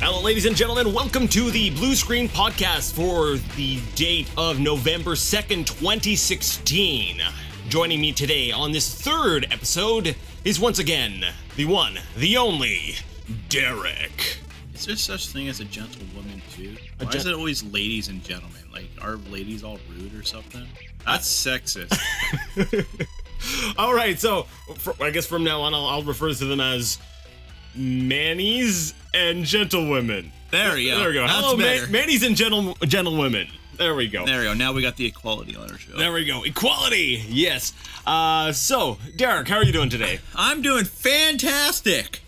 Hello, ladies and gentlemen. Welcome to the BluScreen podcast for the date of November 2nd, 2016. Joining me today on this third episode is once again the one, the only, Derek. Is there such thing as a gentlewoman too? Why is it always ladies and gentlemen? Like, are ladies all rude or something? That's sexist. All right, so I guess from now on I'll refer to them as Mannies and Gentlewomen. There we go. There we go. That's Hello, better. Mannies and Gentlewomen. There we go. There we go. Now we got the equality on our show. There we go. Equality. Yes. So, Derek, how are you doing today? I'm doing fantastic.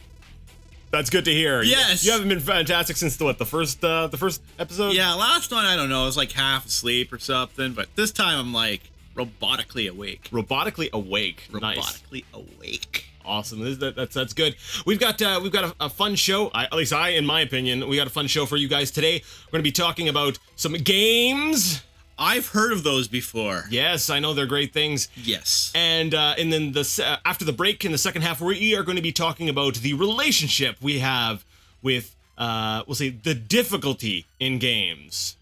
That's good to hear. Yes. You haven't been fantastic since the first episode? Yeah, last one, I don't know, I was like half asleep or something, but this time I'm like robotically awake. Robotically awake. Nice. Robotically awake. Awesome. That's good. We've got a fun show. At least in my opinion, we got a fun show for you guys today. We're going to be talking about some games. I've heard of those before. Yes, I know they're great things. Yes. And then after the break in the second half, we are going to be talking about the relationship we have with we'll say the difficulty in games.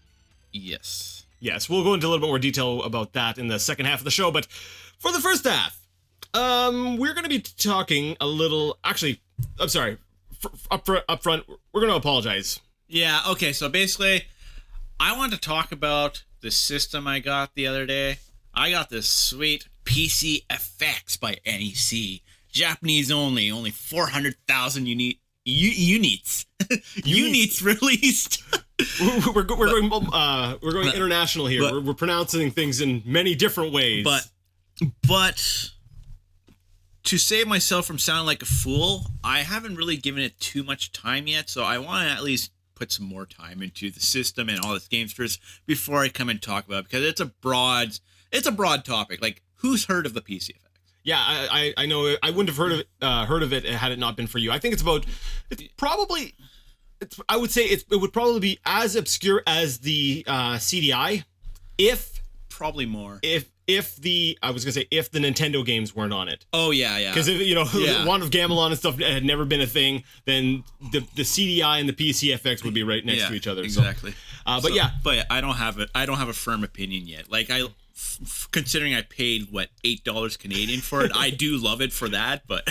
Yes. Yes, we'll go into a little bit more detail about that in the second half of the show. But for the first half, we're going to be talking a little. Actually, I'm sorry. Up front, we're going to apologize. Yeah. Okay. So basically, I want to talk about the system I got the other day. I got this sweet PC FX by NEC. Japanese only 400,000 units. Units released. we're going international here. We're pronouncing things in many different ways. But to save myself from sounding like a fool, I haven't really given it too much time yet, so I want to at least put some more time into the system and all this games first before I come and talk about it, because it's a broad topic. Like, who's heard of the PC FX? Yeah, I know. I wouldn't have heard of it had it not been for you. I think I would say it would probably be as obscure as the CDI, if probably more. If the Nintendo games weren't on it. Oh yeah. Because Wand of Gamelon and stuff had never been a thing, then the CDI and the PC FX would be right next to each other. Exactly. But I don't have a firm opinion yet. Like, considering I paid $8 Canadian for it, I do love it for that. But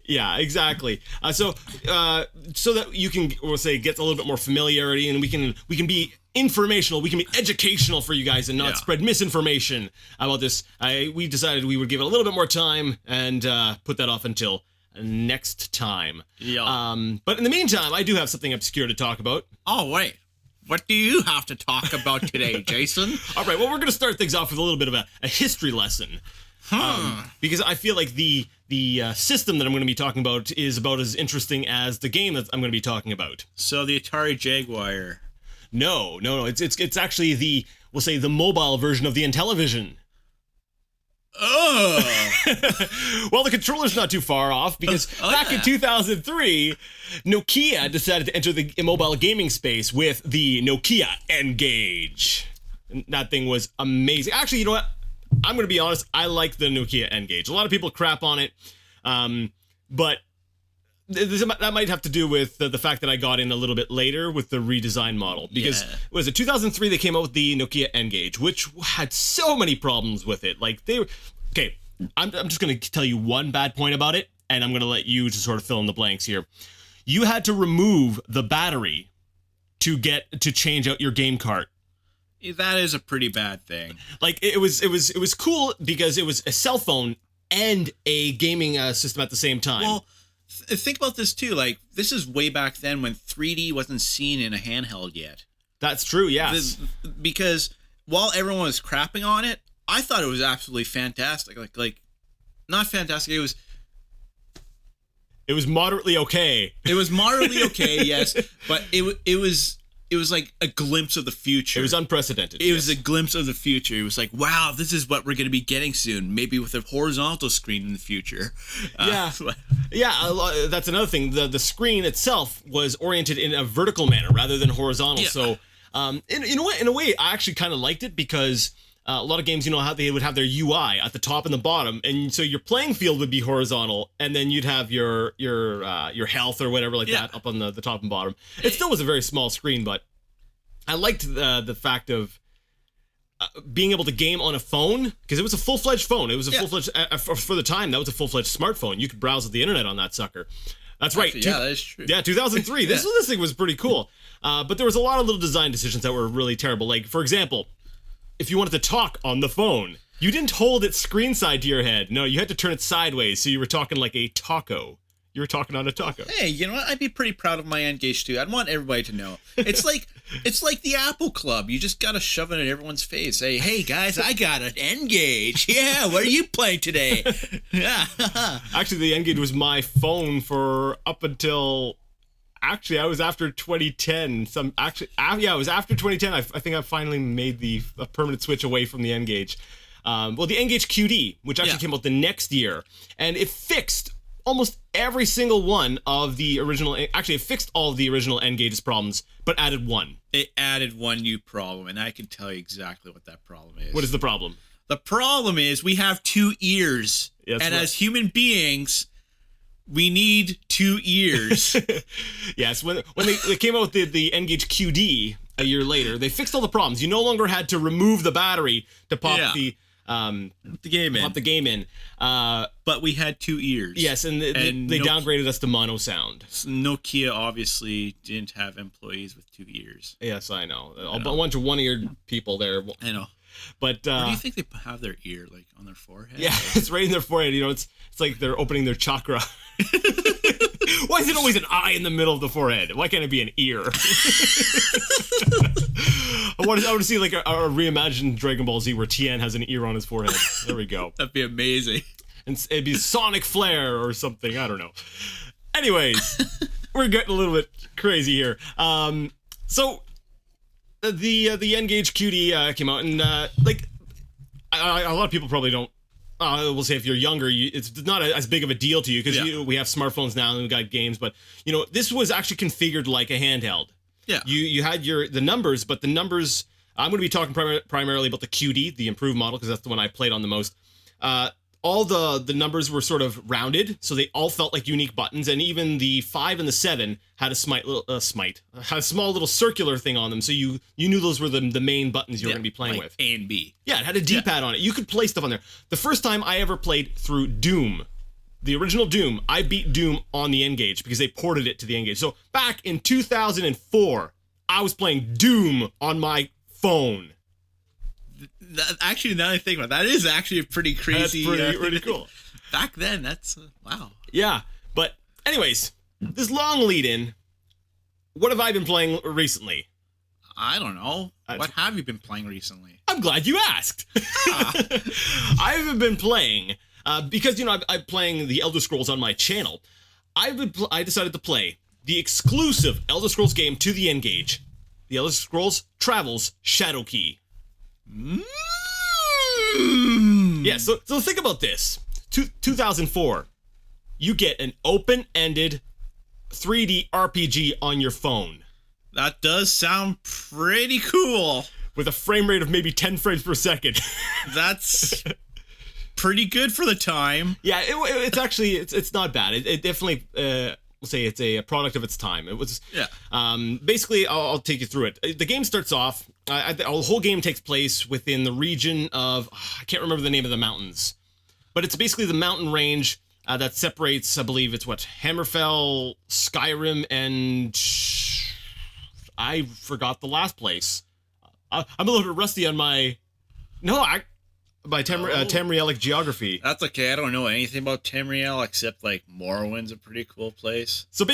yeah, exactly. So that you can, we'll say, get a little bit more familiarity, and we can be informational, we can be educational for you guys, and not spread misinformation about this. We decided we would give it a little bit more time and put that off until next time. Yeah. But in the meantime, I do have something obscure to talk about. Oh wait. What do you have to talk about today, Jason? All right, well, we're going to start things off with a little bit of a history lesson. Because I feel like the system that I'm going to be talking about is about as interesting as the game that I'm going to be talking about. So the Atari Jaguar. No. It's actually the mobile version of the Intellivision. Oh. Well, the controller's not too far off, because back in 2003, Nokia decided to enter the mobile gaming space with the Nokia N-Gage. And that thing was amazing. Actually, you know what? I'm going to be honest. I like the Nokia N-Gage. A lot of people crap on it, but that might have to do with the fact that I got in a little bit later with the redesigned model, because was it 2003 they came out with the Nokia N-Gage, which had so many problems with it. Like, I'm just going to tell you one bad point about it, and I'm going to let you just sort of fill in the blanks here. You had to remove the battery to change out your game cart. That is a pretty bad thing. Like, it was cool because it was a cell phone and a gaming system at the same time. Well, think about this too. Like, this is way back then when 3D wasn't seen in a handheld yet. That's true. Yes. Because while everyone was crapping on it, I thought it was absolutely fantastic. Like, not fantastic. It was moderately okay. It was moderately okay, yes, but it was like a glimpse of the future. It was unprecedented. It was a glimpse of the future. It was like, wow, this is what we're going to be getting soon. Maybe with a horizontal screen in the future. That's another thing. The screen itself was oriented in a vertical manner rather than horizontal. Yeah. So, in a way, I actually kind of liked it, because a lot of games, you know, how they would have their UI at the top and the bottom, and so your playing field would be horizontal, and then you'd have your health or whatever like that up on the top and bottom. It still was a very small screen, but I liked the fact of being able to game on a phone, because it was a full-fledged phone. It was a full-fledged, for the time, that was a full-fledged smartphone. You could browse the internet on that sucker. That's right. Actually, that is true. Yeah, 2003. This thing was pretty cool. But there was a lot of little design decisions that were really terrible. Like, for example, if you wanted to talk on the phone, you didn't hold it screen side to your head. No, you had to turn it sideways, so you were talking like a taco. You were talking on a taco. Hey, you know what? I'd be pretty proud of my N-Gage too. I'd want everybody to know. It's like the Apple Club. You just gotta shove it in everyone's face. Hey guys, I got an N-Gage. Yeah, what are you playing today? Yeah. Actually, the N-Gage was my phone for up until. Actually, I was after 2010. It was after 2010. I think I finally made a permanent switch away from the N-Gage. The N-Gage QD, which actually came out the next year, and it fixed almost every single one of the original. Actually, it fixed all of the original N-Gage's problems, but added one. It added one new problem, and I can tell you exactly what that problem is. What is the problem? The problem is we have two ears, and as human beings, we need two ears. Yes, when they came out with the N-Gage QD a year later, they fixed all the problems. You no longer had to remove the battery to pop the game in. But we had two ears. Yes, and they downgraded us to mono sound. Nokia obviously didn't have employees with two ears. Yes, I know. A bunch of one-eared people there. I know. But where do you think they have their ear? Like on their forehead? Yeah, it's right in their forehead. You know, it's like they're opening their chakra. Why is it always an eye in the middle of the forehead? Why can't it be an ear? I want to see like a reimagined Dragon Ball Z where Tien has an ear on his forehead. There we go. That'd be amazing. And it'd be Sonic Flare or something. I don't know. Anyways, we're getting a little bit crazy here. So the N-Gage QD came out, and a lot of people probably don't. We'll say if you're younger, it's not as big of a deal to you because we have smartphones now and we got games. But you know, this was actually configured like a handheld. Yeah. You had the numbers, but the numbers. I'm going to be talking primarily about the QD, the improved model, because that's the one I played on the most. All the numbers were sort of rounded, so they all felt like unique buttons, and even the 5 and the 7 had a small little circular thing on them, so you knew those were the main buttons you were going to be playing with. A and B. Yeah, it had a D-pad on it. You could play stuff on there. The first time I ever played through Doom, the original Doom, I beat Doom on the N-Gage because they ported it to the N-Gage. So back in 2004, I was playing Doom on my phone. Actually, now that I think about it, that is actually a pretty crazy. That's pretty cool. Back then, that's wow. Yeah, but anyways, this long lead in. What have I been playing recently? I don't know. What have you been playing recently? I'm glad you asked. I've been playing because I'm playing the Elder Scrolls on my channel. I decided to play the exclusive Elder Scrolls game to the N-Gage, the Elder Scrolls Travels Shadowkey. Yeah, so think about this. 2004, you get an open-ended 3D RPG on your phone. That does sound pretty cool. With a frame rate of maybe 10 frames per second. That's pretty good for the time. Yeah, it's actually it's not bad. It definitely we'll say it's a product of its time. It was basically I'll take you through it. The game starts off. The whole game takes place within the region of I can't remember the name of the mountains, but it's basically the mountain range that separates. I believe it's Hammerfell, Skyrim, and I forgot the last place. I'm a little bit rusty on my Tamrielic geography. That's okay. I don't know anything about Tamriel except like Morrowind's a pretty cool place. So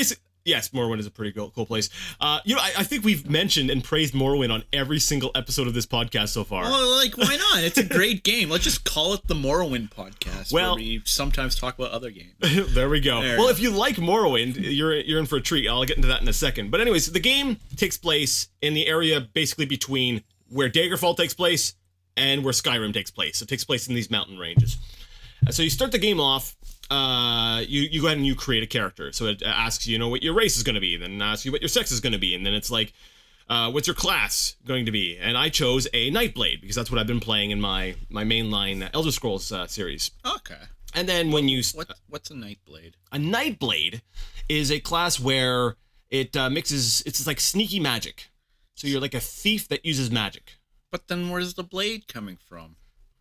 yes, Morrowind is a pretty cool place. I think we've mentioned and praised Morrowind on every single episode of this podcast so far. Well, like, why not? It's a great game. Let's just call it the Morrowind podcast, where we sometimes talk about other games. There we go. If you like Morrowind, you're in for a treat. I'll get into that in a second. But anyways, the game takes place in the area basically between where Daggerfall takes place and where Skyrim takes place. It takes place in these mountain ranges. So you start the game off. You go ahead and you create a character. So it asks you, what your race is going to be, then it asks you what your sex is going to be, and then it's like, what's your class going to be? And I chose a Nightblade because that's what I've been playing in my mainline Elder Scrolls series. Okay. And then when you... What's a Nightblade? A Nightblade is a class where it mixes... It's like sneaky magic. So you're like a thief that uses magic. But then where's the blade coming from?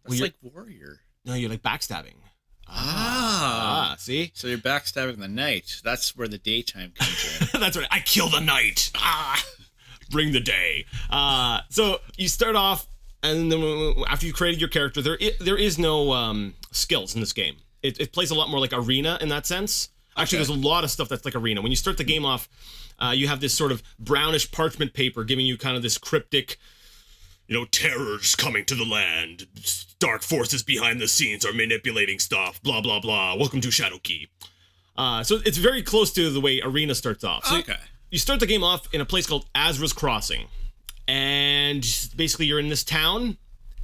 That's like warrior. No, you're like backstabbing. See? So you're backstabbing the night. That's where the daytime comes in. That's right. I kill the night. Bring the day. So you start off, and then after you created your character, there is no skills in this game. It plays a lot more like Arena in that sense. Actually, there's a lot of stuff that's like Arena. When you start the game off, you have this sort of brownish parchment paper giving you kind of this cryptic, terrors coming to the land. Dark forces behind the scenes are manipulating stuff. Blah, blah, blah. Welcome to Shadowkey. So it's very close to the way Arena starts off. So you start the game off in a place called Azra's Crossing. And basically you're in this town,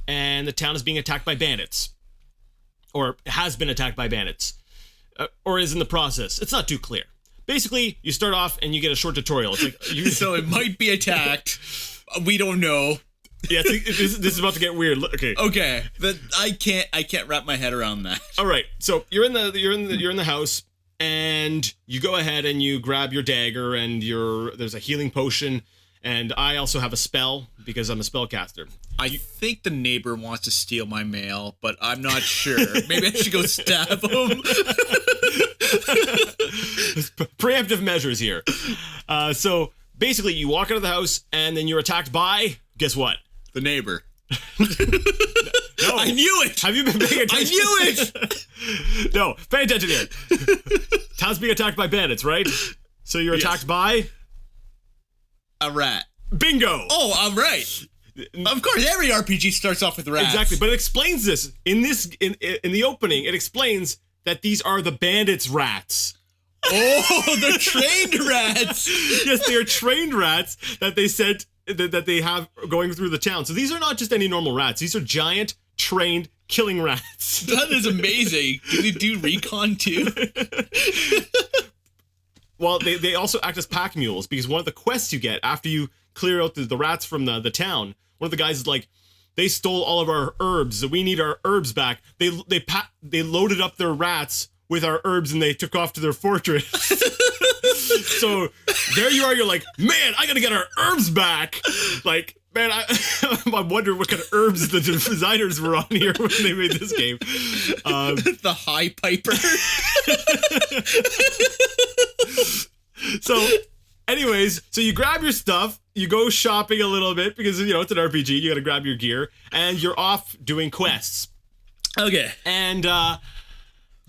and the town is being attacked by bandits. Or has been attacked by bandits. Or is in the process. It's not too clear. Basically, you start off and you get a short tutorial. It's like so it might be attacked. We don't know. Yeah, this is about to get weird. Okay, but I can't wrap my head around that. All right, so you're in the house, and you go ahead and you grab your dagger, and there's a healing potion, and I also have a spell because I'm a spellcaster. I think the neighbor wants to steal my mail, but I'm not sure. Maybe I should go stab him. Preemptive measures here. So basically, you walk out of the house, and then you're attacked by, guess what? The neighbor. No. I knew it! Have you been paying attention? I knew it! No, pay attention here. Town's being attacked by bandits, right? So you're attacked by? A rat. Bingo! Oh, I'm right. Of course, every RPG starts off with rats. Exactly, but it explains this. In the opening, it explains that these are the bandits' rats. Oh, they're trained rats! Yes, they are trained rats that they sent... that they have going through the town. So these are not just any normal rats. These are giant, trained, killing rats. That is amazing. Do they do recon too? Well, they also act as pack mules because one of the quests you get after you clear out the rats from the town, one of the guys is like, they stole all of our herbs. We need our herbs back. They loaded up their rats with our herbs and they took off to their fortress. So there you are, you're like, man, I gotta get our herbs back. Like, man, I'm wondering what kind of herbs the designers were on here when they made this game. The High Piper. So, anyways, so you grab your stuff, you go shopping a little bit because, it's an RPG, you gotta grab your gear, and you're off doing quests. Okay. And,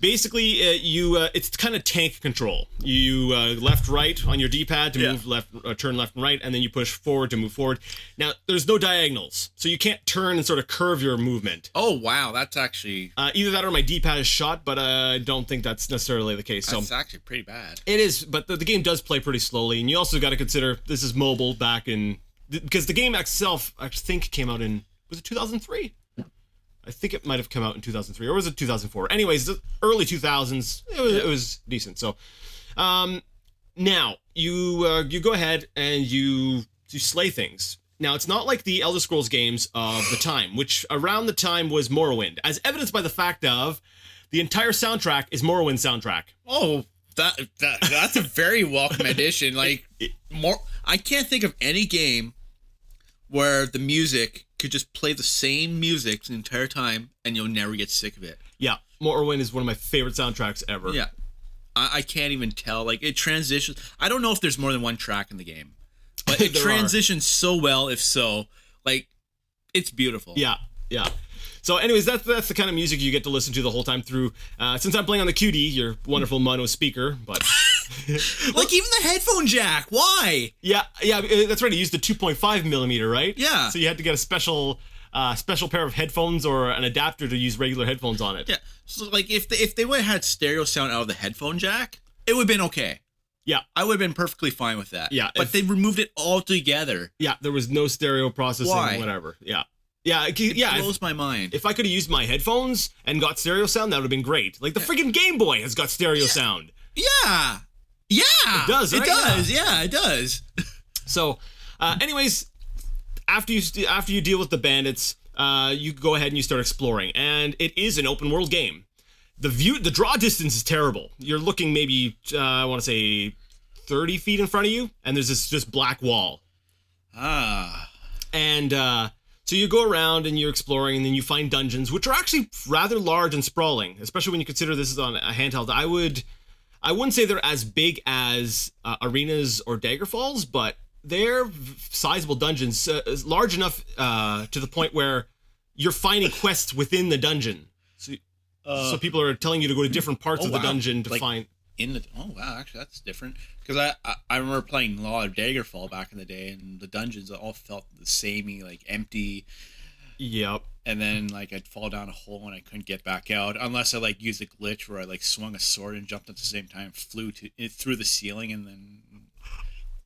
basically, it's kind of tank control. You left, right on your D-pad to move left, turn left and right, and then you push forward to move forward. Now, there's no diagonals, so you can't turn and sort of curve your movement. Oh, wow, that's actually... either that or my D-pad is shot, but I don't think that's necessarily the case. That's actually pretty bad. It is, but the game does play pretty slowly, and you also got to consider this is mobile back in... Because the game itself, I think, came out in... Was it 2003? I think it might have come out in 2003, or was it 2004? Anyways, the early 2000s, it was decent. So, now, you go ahead and you slay things. Now, it's not like the Elder Scrolls games of the time, which around the time was Morrowind, as evidenced by the fact of the entire soundtrack is Morrowind soundtrack. Oh, that's a very welcome addition. Like, I can't think of any game where the music could just play the same music the entire time and you'll never get sick of it. Yeah, Morrowind is one of my favorite soundtracks ever. Yeah, I can't even tell. Like, it transitions. I don't know if there's more than one track in the game, but it transitions so well. If so, like, it's beautiful. Yeah. So anyways, that's the kind of music you get to listen to the whole time through. Since I'm playing on the QD, your wonderful mono speaker, but... Like, even the headphone jack, why? Yeah, that's right. He used the 2.5 millimeter, right? Yeah. So you had to get a special pair of headphones or an adapter to use regular headphones on it. Yeah. So, like, if they would have had stereo sound out of the headphone jack, it would have been okay. Yeah. I would have been perfectly fine with that. Yeah. But they removed it altogether. Yeah, there was no stereo processing, whatever. Yeah. Yeah, it blows my mind. If I could have used my headphones and got stereo sound, that would have been great. Like, the freaking Game Boy has got stereo sound. Yeah. Yeah. It does, right? It does. Yeah, it does. So, Anyways, after you deal with the bandits, you go ahead and you start exploring, and it is an open world game. The draw distance is terrible. You're looking maybe I want to say 30 feet in front of you, and there's this just black wall. And so you go around and you're exploring, and then you find dungeons, which are actually rather large and sprawling, especially when you consider this is on a handheld. I wouldn't say they're as big as arenas or Daggerfalls, but they're sizable dungeons, large enough to the point where you're finding quests within the dungeon. So people are telling you to go to different parts of the dungeon to find. Actually that's different, because I remember playing a lot of Daggerfall back in the day, and the dungeons all felt the samey, like empty. Yep. And then like I'd fall down a hole and I couldn't get back out unless I like used a glitch where I like swung a sword and jumped at the same time, flew through the ceiling, and then.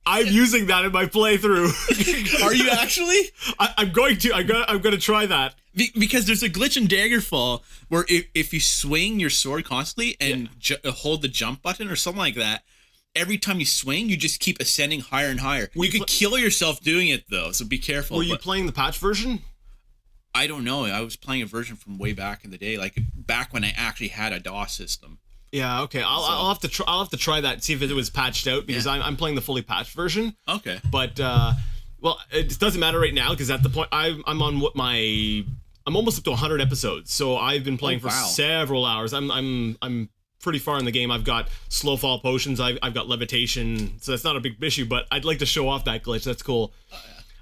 I'm using that in my playthrough. Are you actually? I'm going to try that. Because there's a glitch in Daggerfall where if you swing your sword constantly and hold the jump button or something like that, every time you swing, you just keep ascending higher and higher. You could kill yourself doing it, though, so be careful. Were you playing the patch version? I don't know. I was playing a version from way back in the day, like back when I actually had a DOS system. Yeah, okay. I'll have to try that and see if it was patched out, because I'm playing the fully patched version. Okay. But well, it doesn't matter right now, because at the point I'm on I'm almost up to 100 episodes, so I've been playing for several hours. I'm pretty far in the game. I've got slow fall potions. I've got levitation, so that's not a big issue. But I'd like to show off that glitch. That's cool.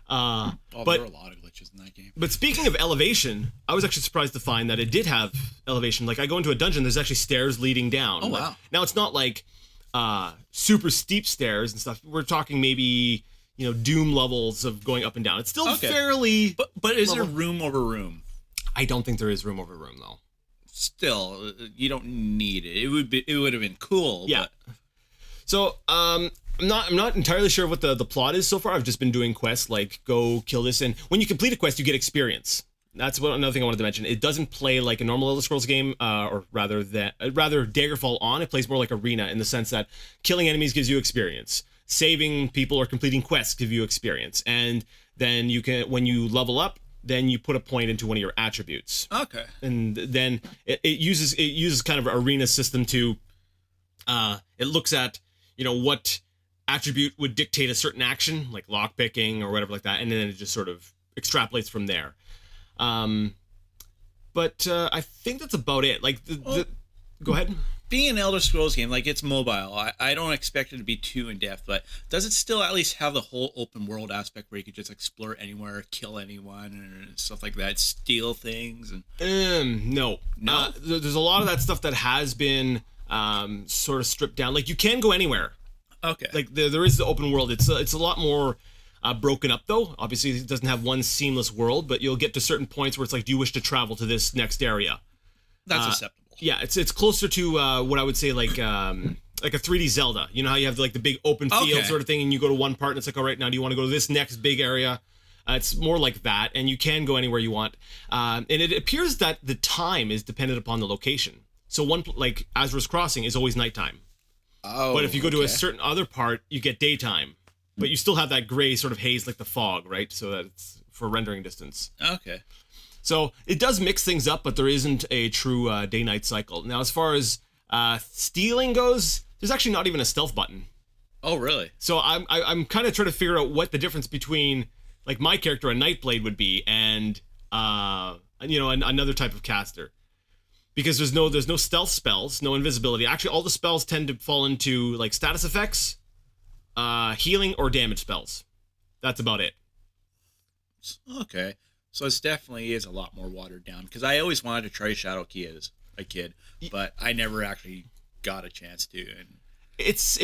But there are a lot of glitches in that game. But speaking of elevation, I was actually surprised to find that it did have elevation. Like I go into a dungeon, there's actually stairs leading down. Oh, wow. Now it's not like super steep stairs and stuff. We're talking maybe Doom levels of going up and down. It's still fairly. But is there room over room? I don't think there is room over room though. Still, you don't need it. It would have been cool. Yeah. But... So I'm not entirely sure what the plot is so far. I've just been doing quests like go kill this, and when you complete a quest, you get experience. That's another thing I wanted to mention. It doesn't play like a normal Elder Scrolls game, or rather Daggerfall on. It plays more like Arena in the sense that killing enemies gives you experience, saving people or completing quests give you experience, and then you can, when you level up, then you put a point into one of your attributes. Okay. And then it uses kind of an arena system to it looks at what attribute would dictate a certain action, like lockpicking or whatever like that, and then it just sort of extrapolates from there. But I think that's about it. Like go ahead. Being an Elder Scrolls game, like it's mobile, I don't expect it to be too in-depth, but does it still at least have the whole open world aspect where you could just explore anywhere, kill anyone, and stuff like that, steal things? No. There's a lot of that stuff that has been sort of stripped down. Like you can go anywhere. Okay. Like there is the open world. It's a lot more broken up though. Obviously, it doesn't have one seamless world, but you'll get to certain points where it's like, do you wish to travel to this next area? That's acceptable. Yeah, it's closer to what I would say like a 3D Zelda. You know how you have like the big open field sort of thing, and you go to one part and it's like, all right, now do you want to go to this next big area? It's more like that, and you can go anywhere you want. And it appears that the time is dependent upon the location. So one like Azra's Crossing is always nighttime. Oh, but if you go to a certain other part, you get daytime. But you still have that gray sort of haze like the fog, right? So that it's for rendering distance. Okay. So it does mix things up, but there isn't a true day-night cycle. Now, as far as stealing goes, there's actually not even a stealth button. Oh, really? So I'm kind of trying to figure out what the difference between like my character, a Nightblade, would be, and another type of caster, because there's no stealth spells, no invisibility. Actually, all the spells tend to fall into like status effects, healing, or damage spells. That's about it. Okay. So it definitely is a lot more watered down, because I always wanted to try Shadowkey as a kid, but I never actually got a chance to. And it's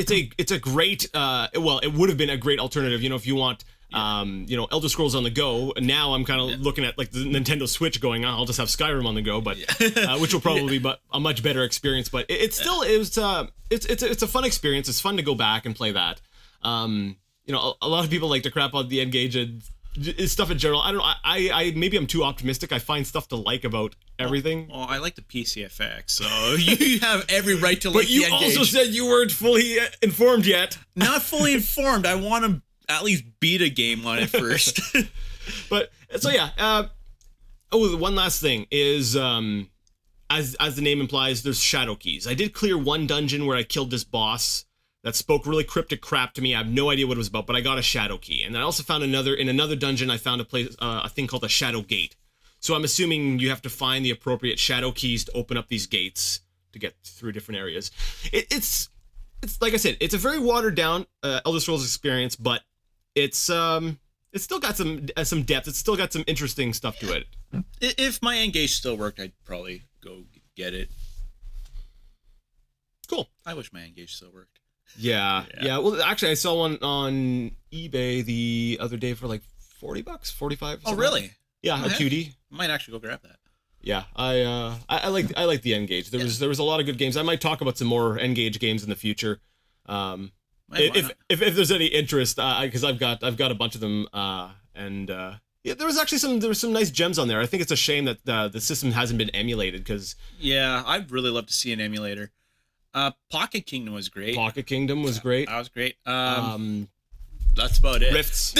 a great it would have been a great alternative, if you want Elder Scrolls on the go. Now I'm kind of looking at like the Nintendo Switch going on. I'll just have Skyrim on the go, but which will probably be a much better experience. But it's a fun experience. It's fun to go back and play that. A lot of people like to crap on the N-Gage and stuff in general. I don't know. I maybe I'm too optimistic. I find stuff to like about everything. Well, I like the PCFX, so you have every right to like the N-Gage. But you also said you weren't fully informed yet. Not fully informed. I want to at least beat a game on it first. But so yeah. Oh, one last thing is, as the name implies, there's Shadowkeys. I did clear one dungeon where I killed this boss that spoke really cryptic crap to me. I have no idea what it was about, but I got a Shadowkey. And I also found in another dungeon, I found a thing called a Shadow Gate. So I'm assuming you have to find the appropriate Shadow Keys to open up these gates to get through different areas. It's like I said, it's a very watered down Elder Scrolls experience, but it's still got some depth. It's still got some interesting stuff to it. If my N-Gage still worked, I'd probably go get it. Cool. I wish my N-Gage still worked. Yeah. Well, actually, I saw one on eBay the other day for like $40, 45. Oh, really? Yeah, a cutie. Might actually go grab that. Yeah, I like the N-Gage. There was a lot of good games. I might talk about some more N-Gage games in the future. If there's any interest, because I've got a bunch of them, yeah, there was some nice gems on there. I think it's a shame that the system hasn't been emulated because I'd really love to see an emulator. Pocket Kingdom was great. Pocket Kingdom was great. That was great. That's about it. Rifts.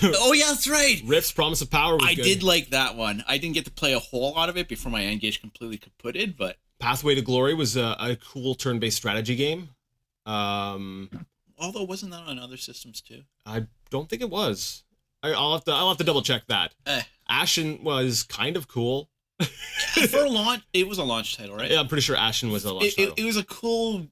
Oh yeah, that's right. Rifts, Promise of Power was I good. did like that one. I didn't get to play a whole lot of it before my N-Gage completely kaputted, but Pathway to Glory was a cool turn-based strategy game. Although wasn't that on other systems too? I don't think it was. I'll have to double check that. Ashen was kind of cool. For a launch, it was a launch title, right? Yeah, I'm pretty sure Ashen was a launch title. It was a cool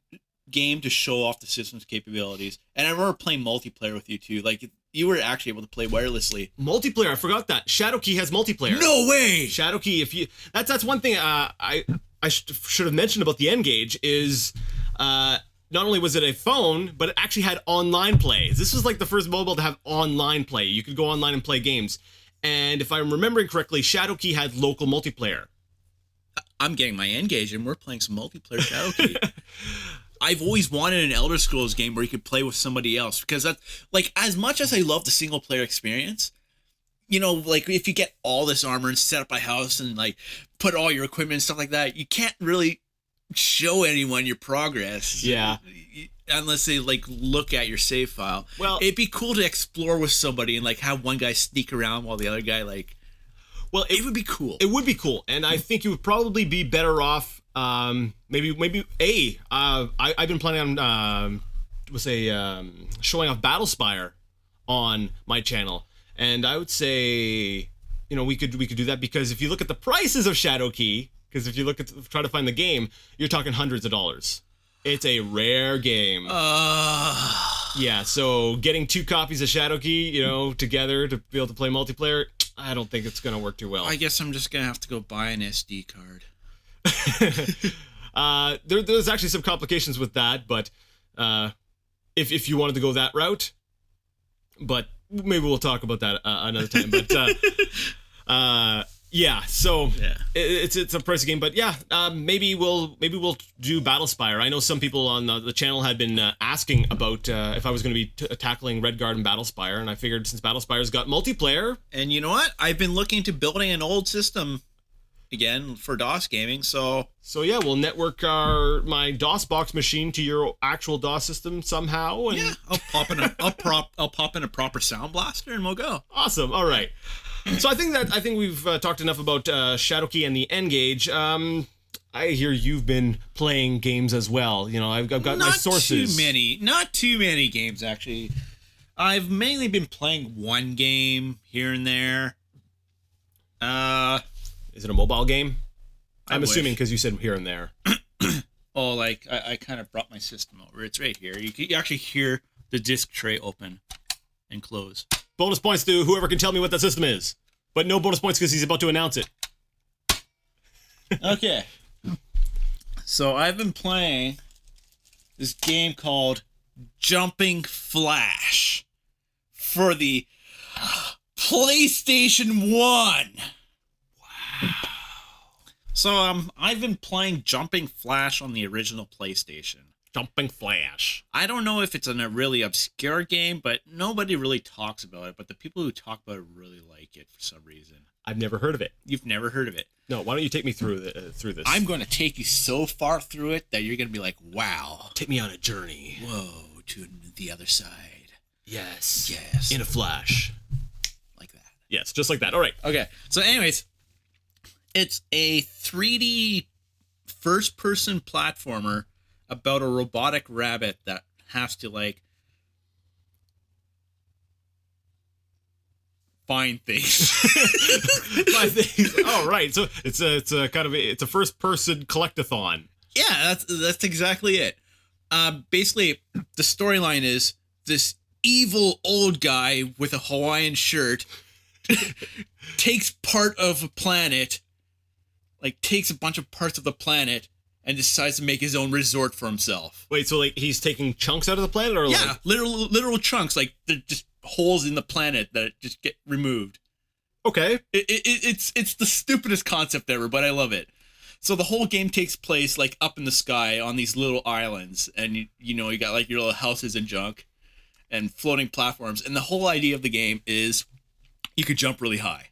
game to show off the system's capabilities, and I remember playing multiplayer with you too. Like you were actually able to play wirelessly. Multiplayer, I forgot that. Shadowkey has multiplayer. No way. Shadowkey, that's one thing I should have mentioned about the N-Gage is not only was it a phone, but it actually had online play. This was like the first mobile to have online play. You could go online and play games. And if I'm remembering correctly, Shadowkey had local multiplayer. I'm getting my N-Gage and we're playing some multiplayer Shadowkey. I've always wanted an Elder Scrolls game where you could play with somebody else, because that's like, as much as I love the single player experience, you know, like if you get all this armor and set up a house and like put all your equipment and stuff like that, you can't really show anyone your progress. Yeah. Unless they like look at your save file. Well, it'd be cool to explore with somebody and like have one guy sneak around while the other guy like. Well, it would be cool. It would be cool, and I think you would probably be better off. Maybe I've been planning on showing off Battlespire on my channel, and I would say, you know, we could do that, because if you look at the prices of Shadowkey, because if you look at try to find the game, you're talking hundreds of dollars. It's a rare game. Yeah, so getting 2 copies of Shadowkey, you know, together to be able to play multiplayer, I don't think it's going to work too well. I guess I'm just going to have to go buy an SD card. There's actually some complications with that, but if you wanted to go that route, but maybe we'll talk about that another time. But yeah, so yeah. It's a pricey game, but yeah, maybe we'll do Battlespire. I know some people on the channel had been asking about if I was going to be tackling Redguard and Battlespire, and I figured since Battlespire's got multiplayer, and you know what, I've been looking into building an old system again for DOS gaming, so yeah, we'll network my DOS box machine to your actual DOS system somehow, and yeah, I'll pop in a proper sound blaster, and we'll go. Awesome. All right. So I think we've talked enough about Shadowkey and the N-Gage. I hear you've been playing games as well. You know, I've got my sources. Not too many games, actually. I've mainly been playing one game here and there. Is it a mobile game? I'm assuming because you said here and there. Oh, like I kind of brought my system over. It's right here. You actually hear the disc tray open and close. Bonus points to whoever can tell me what that system is. But no bonus points because he's about to announce it. Okay. So I've been playing this game called Jumping Flash for the PlayStation 1. Wow. So I've been playing Jumping Flash on the original PlayStation. Jumping Flash. I don't know if it's a really obscure game, but nobody really talks about it. But the people who talk about it really like it for some reason. I've never heard of it. You've never heard of it? No. Why don't you take me through this? I'm going to take you so far through it that you're going to be like, wow. Take me on a journey. Whoa, to the other side. Yes. Yes. In a flash. Like that. Yes, just like that. All right. Okay. So anyways, it's a 3D first-person platformer about a robotic rabbit that has to like find things. Find things. Oh, right. So it's a kind of it's a first-person collectathon. Yeah, that's exactly it. Basically, the storyline is this evil old guy with a Hawaiian shirt takes part of a planet, like takes a bunch of parts of the planet, and decides to make his own resort for himself. Wait, so like he's taking chunks out of the planet, or Yeah, like... literal chunks, like they're just holes in the planet that just get removed. Okay. It's the stupidest concept ever, but I love it. So the whole game takes place like up in the sky on these little islands, and you know you got like your little houses and junk, and floating platforms, and the whole idea of the game is you could jump really high.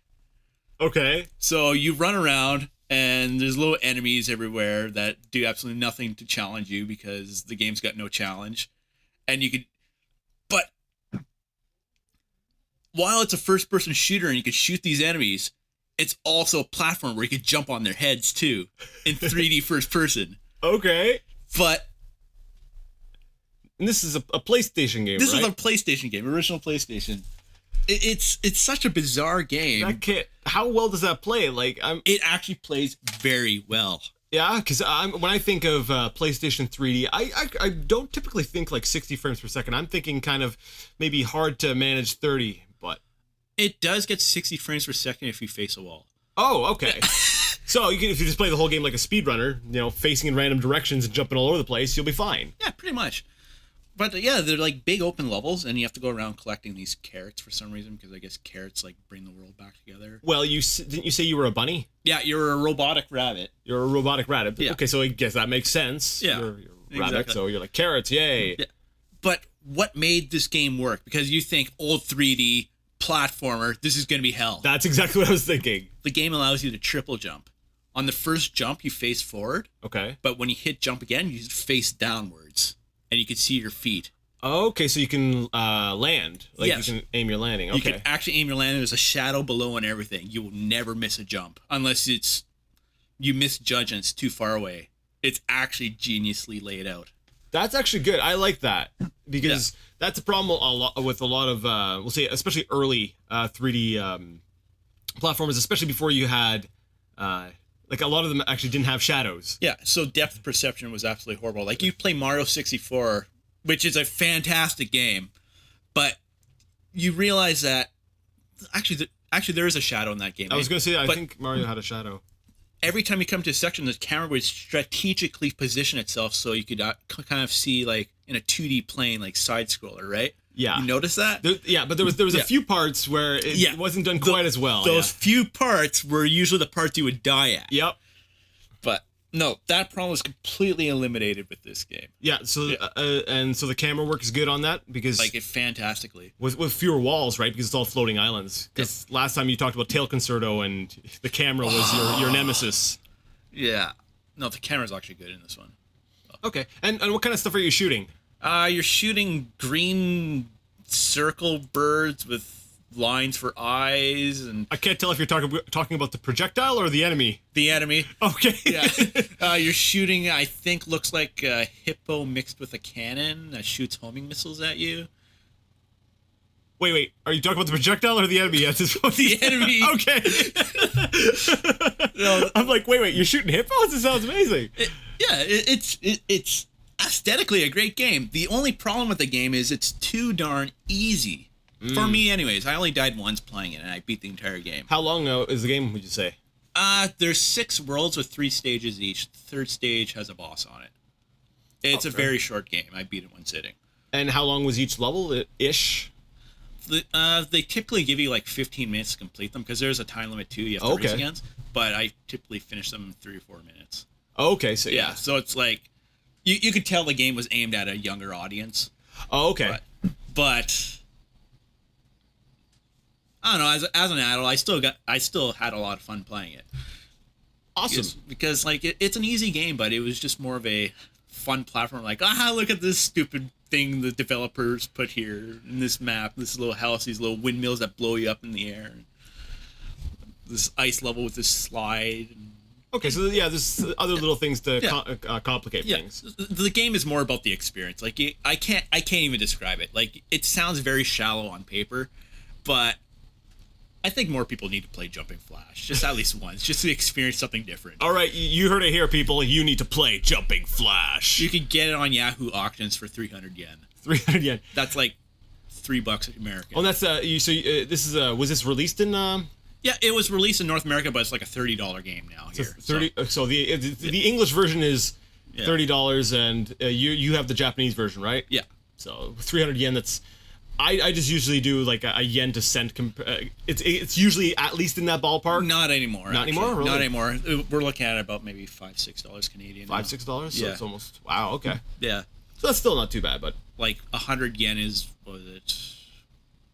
Okay. So you run around, and there's little enemies everywhere that do absolutely nothing to challenge you because the game's got no challenge, and you could, but while it's a first-person shooter and you could shoot these enemies, it's also a platform where you could jump on their heads too in 3D first person. Okay. But and this is a PlayStation game, this right? is a PlayStation game, original PlayStation. It's such a bizarre game. That kid, how well does that play? Like, It actually plays very well. Yeah, because when I think of PlayStation 3D, I don't typically think like 60 frames per second. I'm thinking kind of maybe hard to manage 30, but it does get 60 frames per second if you face a wall. Oh, okay. So if you just play the whole game like a speedrunner, you know, facing in random directions and jumping all over the place, you'll be fine. Yeah, pretty much. But yeah, they're like big open levels, and you have to go around collecting these carrots for some reason, because I guess carrots like bring the world back together. Well, didn't you say you were a bunny? Yeah, you're a robotic rabbit. You're a robotic rabbit. Yeah. Okay, so I guess that makes sense. Yeah, you're a rabbit, exactly. so you're like carrots, yay. Yeah. But what made this game work? Because you think old 3D platformer, this is going to be hell. That's exactly what I was thinking. The game allows you to triple jump. On the first jump, you face forward. Okay. But when you hit jump again, you face downwards, and you can see your feet. Okay, so you can land. Like, yes. You can aim your landing. Okay. You can actually aim your landing. There's a shadow below and everything. You will never miss a jump unless you misjudge and it's too far away. It's actually geniusly laid out. That's actually good. I like that because that's a problem with a lot of, we'll say, especially early 3D platformers, especially before you had, like a lot of them actually didn't have shadows. Yeah, so depth perception was absolutely horrible. Like you play Mario 64, which is a fantastic game, but you realize that actually there is a shadow in that game. I was going to say, I think Mario had a shadow. Every time you come to a section, the camera would strategically position itself so you could kind of see like in a 2D plane, like side scroller, right? Yeah. You notice that? But there was a few parts where it wasn't done quite as well. Those few parts were usually the parts you would die at. Yep. But no, that problem was completely eliminated with this game. Yeah. So and so the camera work is good on that because like it fantastically with fewer walls, right? Because it's all floating islands. Because last time you talked about Tail Concerto and the camera was your nemesis. Yeah. No, the camera's actually good in this one. Okay. And what kind of stuff are you shooting? You're shooting green circle birds with lines for eyes, and I can't tell if you're talking about the projectile or the enemy. The enemy. Okay. Yeah. You're shooting, I think, looks like a hippo mixed with a cannon that shoots homing missiles at you. Wait. Are you talking about the projectile or the enemy at this point? The enemy. Okay. No, I'm like, wait. You're shooting hippos? It sounds amazing. It's aesthetically a great game. The only problem with the game is it's too darn easy. For me, anyways. I only died once playing it, and I beat the entire game. How long is the game, would you say? There's 6 worlds with 3 stages each. The third stage has a boss on it. It's a very short game. I beat it in one sitting. And how long was each level-ish? They typically give you like 15 minutes to complete them, because there's a time limit too you have to race against. But I typically finish them in 3 or 4 minutes. Okay, so yeah. So it's like, you could tell the game was aimed at a younger audience. Oh, okay. But I don't know. As an adult, I still had a lot of fun playing it. Awesome. Because like it's an easy game, but it was just more of a fun platform. Like, look at this stupid thing the developers put here in this map. This little house, these little windmills that blow you up in the air. This ice level with this slide. Okay, so yeah, there's other little things to complicate things. The game is more about the experience. Like I can't even describe it. Like it sounds very shallow on paper, but I think more people need to play Jumping Flash, just at least once, just to experience something different. All right, you heard it here, people. You need to play Jumping Flash. You can get it on Yahoo Auctions for 300 yen. 300 yen. That's like $3 American. Oh, that's this is was this released in? Yeah, it was released in North America, but it's like a $30 game now here. So the English version is $30, and you have the Japanese version, right? Yeah. So 300 yen. That's I just usually do like a yen to cent. It's usually at least in that ballpark. Not anymore. Not anymore. Really? Not anymore. We're looking at about maybe $5-6 Canadian. $5-6. So yeah. It's almost wow. Okay. Yeah. So that's still not too bad, but like 100 yen is what is it?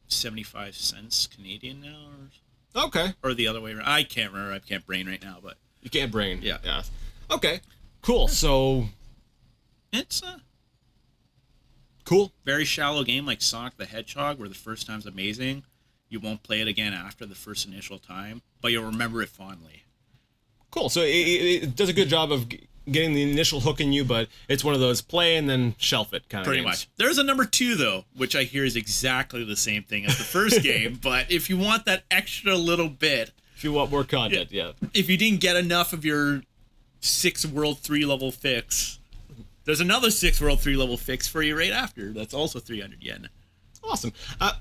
75 cents Canadian now. Okay. Or the other way around. I can't remember. I can't brain right now, but you can't brain. Yeah. Yeah. Okay. Cool. So it's a cool. Very shallow game like Sonic the Hedgehog, where the first time's amazing. You won't play it again after the first initial time, but you'll remember it fondly. Cool. So it does a good job of getting the initial hook in you, but it's one of those play and then shelf it kind of Pretty much. There's a number 2 though, which I hear is exactly the same thing as the first game, but if you want that extra little bit, if you want more content, yeah. If you didn't get enough of your 6 World 3 level fix, there's another 6 World 3 level fix for you right after. That's also 300 yen. Awesome.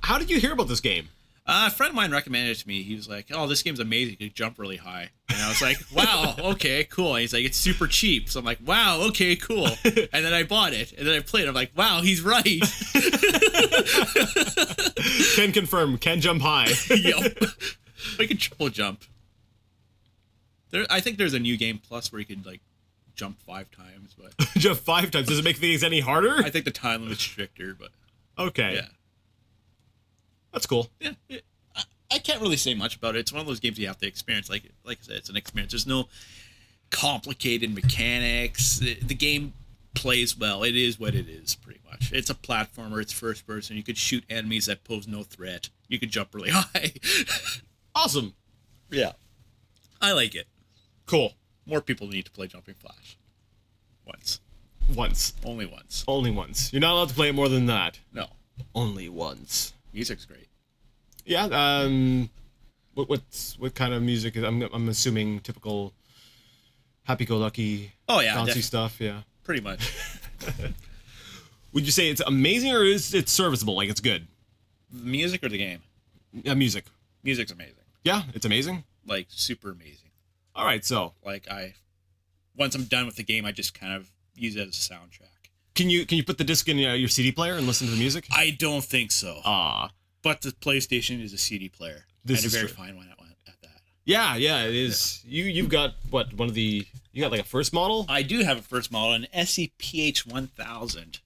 How did you hear about this game? A friend of mine recommended it to me. He was like, "Oh, this game's amazing. You can jump really high." And I was like, "Wow, okay, cool." And he's like, "It's super cheap." So I'm like, "Wow, okay, cool." And then I bought it, and then I played it. I'm like, "Wow, he's right." Can confirm. Can jump high. Yep. I can triple jump. I think there's a new game plus where you can like jump 5 times, but jump 5 times. Does it make things any harder? I think the time limit's stricter, but okay. Yeah. That's cool. Yeah, I can't really say much about it. It's one of those games you have to experience. Like I said, it's an experience. There's no complicated mechanics. The game plays well. It is what it is, pretty much. It's a platformer. It's first person. You could shoot enemies that pose no threat. You could jump really high. Awesome. Yeah. I like it. Cool. More people need to play Jumping Flash. Once. Only once. Only once. You're not allowed to play it more than that. No. Only once. Music's great. Yeah. What kind of music is? I'm assuming typical happy-go-lucky. Oh yeah, bouncy stuff. Yeah. Pretty much. Would you say it's amazing or is it serviceable? Like it's good? The music or the game? Music. Music's amazing. Yeah, it's amazing. Like super amazing. All right, so like once I'm done with the game, I just kind of use it as a soundtrack. Can you put the disc in your CD player and listen to the music? I don't think so. But the PlayStation is a CD player. This and is a very true. fine one at that. Yeah, it is. Yeah. You've got what you got like a first model? I do have a first model, an SCPH 1000,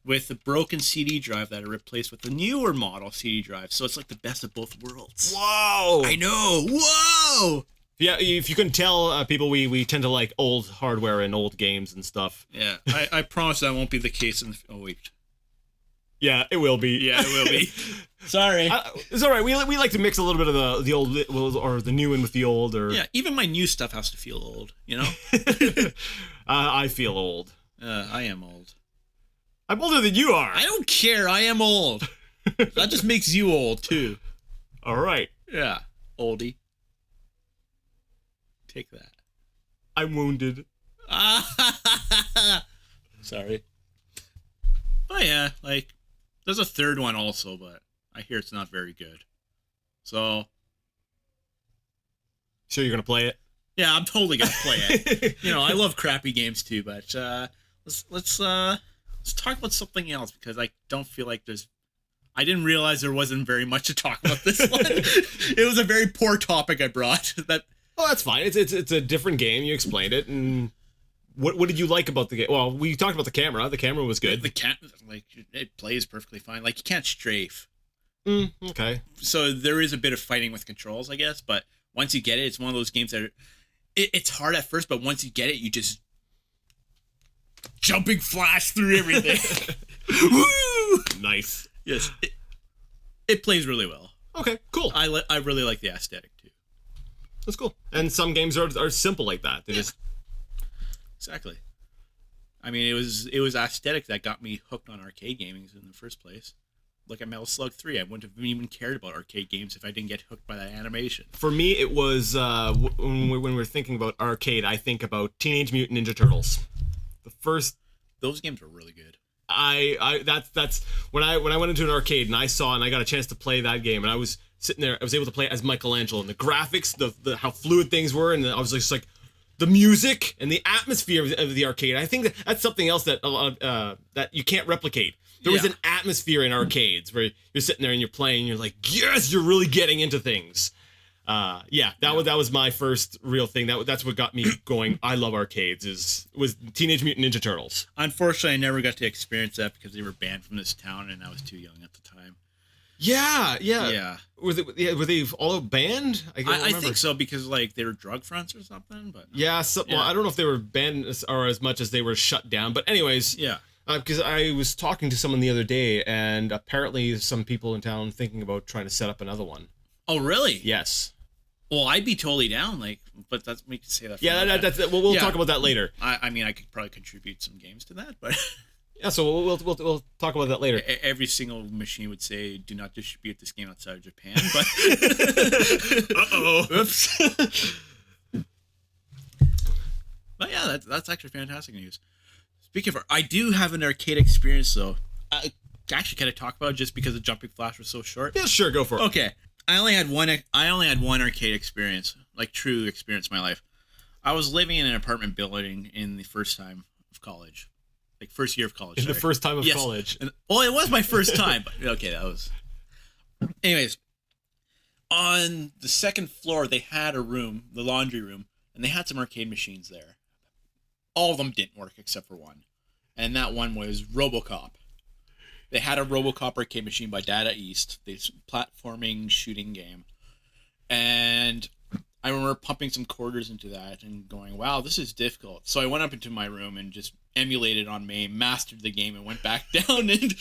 with a broken CD drive that I replaced with a newer model CD drive. So it's like the best of both worlds. Whoa! I know. Whoa! Yeah, if you couldn't tell, people, we tend to like old hardware and old games and stuff. Yeah, I promise that won't be the case in the... Oh, wait. Yeah, it will be. Yeah, it will be. Sorry. It's all right. We like to mix a little bit of the old or the new in with the old. Or yeah, even my new stuff has to feel old, you know? I feel old. I am old. I'm older than you are. I don't care. I am old. That just makes you old, too. All right. Yeah, oldie. Take that. I'm wounded. Sorry. But yeah, like, there's a third one also, but I hear it's not very good. So. Sure you're going to play it? Yeah, I'm totally going to play it. You know, I love crappy games too, but let's talk about something else because I don't feel like I didn't realize there wasn't very much to talk about this one. It was a very poor topic I brought. Oh, that's fine. It's a different game. You explained it, and what did you like about the game? Well, we talked about the camera. The camera was good. It plays perfectly fine. Like you can't strafe. Okay. So there is a bit of fighting with controls, I guess. But once you get it, it's one of those games that it's hard at first, but once you get it, you just jumping flash through everything. Woo! Nice. Yes, it plays really well. Okay, cool. I really like the aesthetic too. That's cool. And some games are simple like that. They just exactly. I mean, it was aesthetic that got me hooked on arcade gaming in the first place. Look at Metal Slug 3. I wouldn't have even cared about arcade games if I didn't get hooked by that animation. For me, it was when we're thinking about arcade, I think about Teenage Mutant Ninja Turtles. The first, those games were really good. That's when I went into an arcade and I got a chance to play that game, and I was sitting there. I was able to play it as Michelangelo, and the graphics, the how fluid things were, and I was just like, the music and the atmosphere of the arcade. I think that's something else that that you can't replicate. There was an atmosphere in arcades where you're sitting there and you're playing, and you're like, yes, you're really getting into things. That was my first real thing. That's what got me going. I love arcades. Was Teenage Mutant Ninja Turtles. Unfortunately, I never got to experience that because they were banned from this town, and I was too young at the time. Yeah. Were they all banned? I think so, because like they were drug fronts or something. But well, I don't know if they were banned or as much as they were shut down. But anyways, because I was talking to someone the other day, and apparently some people in town thinking about trying to set up another one. Oh, really? Yes. Well, I'd be totally down. But we can say that. That's we'll talk about that later. I mean, I could probably contribute some games to that, but. Yeah, so we'll talk about that later. Every single machine would say, "Do not distribute this game outside of Japan." But oops. But yeah, that's actually fantastic news. Speaking of, I do have an arcade experience though. Actually, can I talk about it just because the Jumping Flash was so short? Yeah, sure, go for it. Okay, I only had one arcade experience, like true experience in my life. I was living in an apartment building in the first time of college. Like first year of college. The first time of college. And, well, it was my first time. But, okay, that was. Anyways, on the second floor, they had a room, the laundry room, and they had some arcade machines there. All of them didn't work except for one. And that one was RoboCop. They had a RoboCop arcade machine by Data East, this platforming shooting game. And I remember pumping some quarters into that and going, wow, this is difficult. So I went up into my room and just emulated on MAME, mastered the game, and went back down and,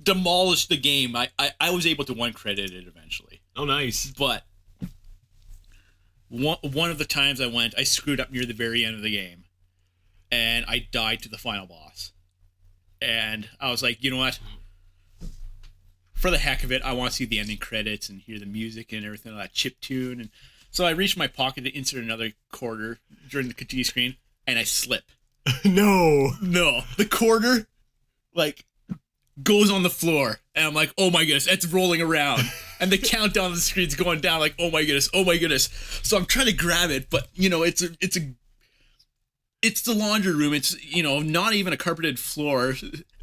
demolished the game. I was able to one credit it eventually. Oh, nice. But one of the times I went, I screwed up near the very end of the game. And I died to the final boss. And I was like, you know what? For the heck of it, I want to see the ending credits and hear the music and everything, that chip tune. And so I reached my pocket to insert another quarter during the continue screen, and I slip. No, the quarter, goes on the floor, and I'm like, oh my goodness, it's rolling around, and the countdown on the screen's going down, like, oh my goodness. So I'm trying to grab it, but it's the laundry room. It's, not even a carpeted floor,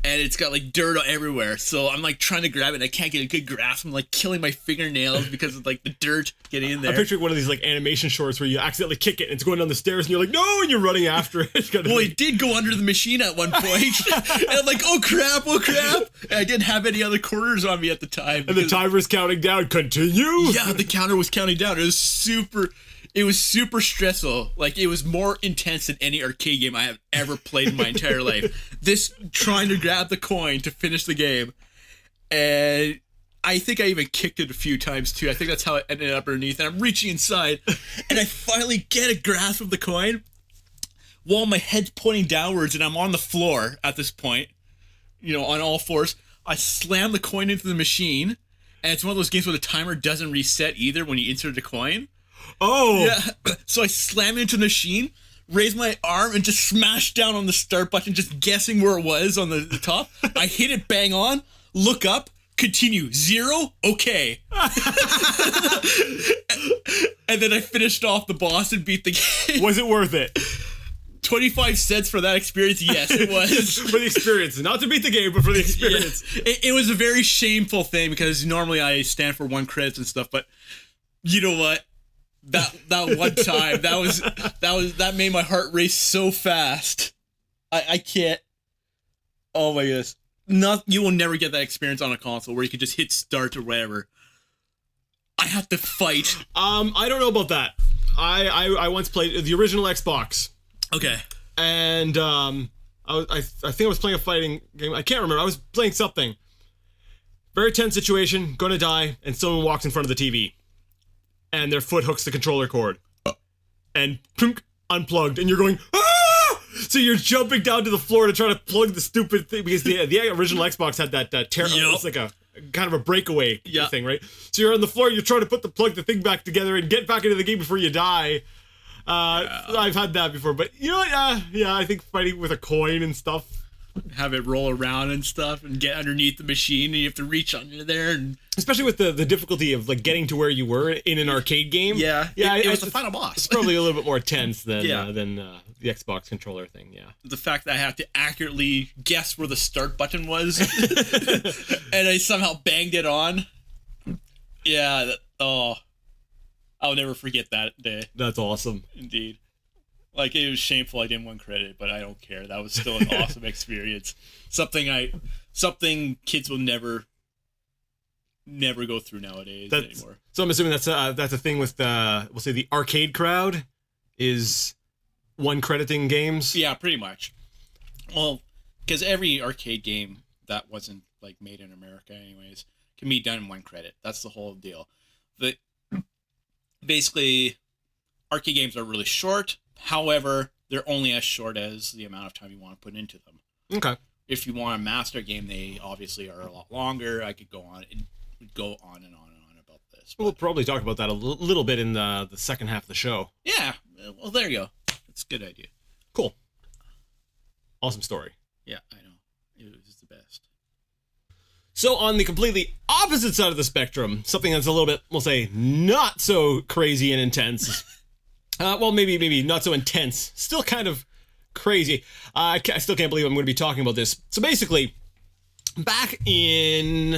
and it's got dirt everywhere. So I'm trying to grab it, and I can't get a good grasp. I'm killing my fingernails because of the dirt getting in there. I picture one of these animation shorts where you accidentally kick it and it's going down the stairs and you're like, no, and you're running after it. Well, it did go under the machine at one point. And I'm like, oh crap. And I didn't have any other quarters on me at the time. And the timer's counting down. Continue? Yeah, the counter was counting down. It was super stressful. It was more intense than any arcade game I have ever played in my entire life. This trying to grab the coin to finish the game. And I think I even kicked it a few times too. I think that's how it ended up underneath. And I'm reaching inside and I finally get a grasp of the coin while my head's pointing downwards and I'm on the floor at this point, on all fours. I slam the coin into the machine, and it's one of those games where the timer doesn't reset either when you insert the coin. Oh! Yeah. So I slam into the machine, raise my arm, and just smash down on the start button, just guessing where it was on the top. I hit it bang on, look up, continue. 0? Okay. And then I finished off the boss and beat the game. Was it worth it? 25 cents for that experience? Yes, it was. For the experience. Not to beat the game, but for the experience. Yeah. It was a very shameful thing because normally I stand for 1 credits and stuff, but you know what? That one time, that made my heart race so fast. I can't. Oh my goodness. You will never get that experience on a console where you can just hit start or whatever. I have to fight. I don't know about that. I once played the original Xbox. Okay. And I think I was playing a fighting game. I can't remember. I was playing something. Very tense situation, gonna die, and someone walks in front of the TV. And their foot hooks the controller cord. And punk, unplugged, and you're going, ah! So you're jumping down to the floor to try to plug the stupid thing, because the original Xbox had that it's like a kind of a breakaway thing, right? So you're on the floor, you're trying to plug the thing back together and get back into the game before you die. I've had that before, but you know what? I think fighting with a coin and stuff. Have it roll around and stuff and get underneath the machine, and you have to reach under there, and especially with the difficulty of like getting to where you were in an arcade game. It was the final boss. It's probably a little bit more tense than the Xbox controller thing. Yeah, the fact that I have to accurately guess where the start button was, and I somehow banged it on. I'll never forget that day. That's awesome. Indeed. Like, it was shameful I didn't win credit, but I don't care. That was still an awesome experience. Something kids will never go through nowadays anymore. So I'm assuming that's a thing with we'll say the arcade crowd is one crediting games. Yeah, pretty much. Well, because every arcade game that wasn't like made in America, anyways, can be done in one credit. That's the whole deal. But basically, arcade games are really short. However, they're only as short as the amount of time you want to put into them. Okay. If you want a master game, they obviously are a lot longer. I could go on and on and on about this. We'll probably talk about that a little bit in the second half of the show. Yeah. Well, there you go. That's a good idea. Cool. Awesome story. Yeah, I know. It was the best. So on the completely opposite side of the spectrum, something that's a little bit, we'll say, not so crazy and intense. Well, maybe not so intense. Still kind of crazy. I still can't believe I'm going to be talking about this. So basically, back in, I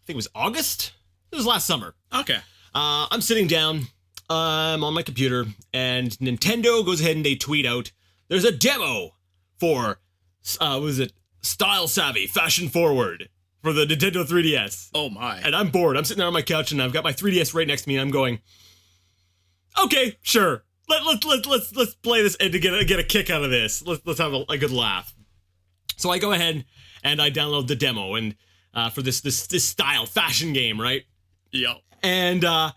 think it was August? It was last summer. Okay. I'm sitting down. I'm on my computer, and Nintendo goes ahead and they tweet out, there's a demo for, Style Savvy, Fashion Forward for the Nintendo 3DS. Oh my. And I'm bored. I'm sitting there on my couch, and I've got my 3DS right next to me, and I'm going, okay, sure. Let's play this and to get a kick out of this. Let's have a good laugh. So I go ahead and I download the demo and for this style fashion game, right? Yeah. And I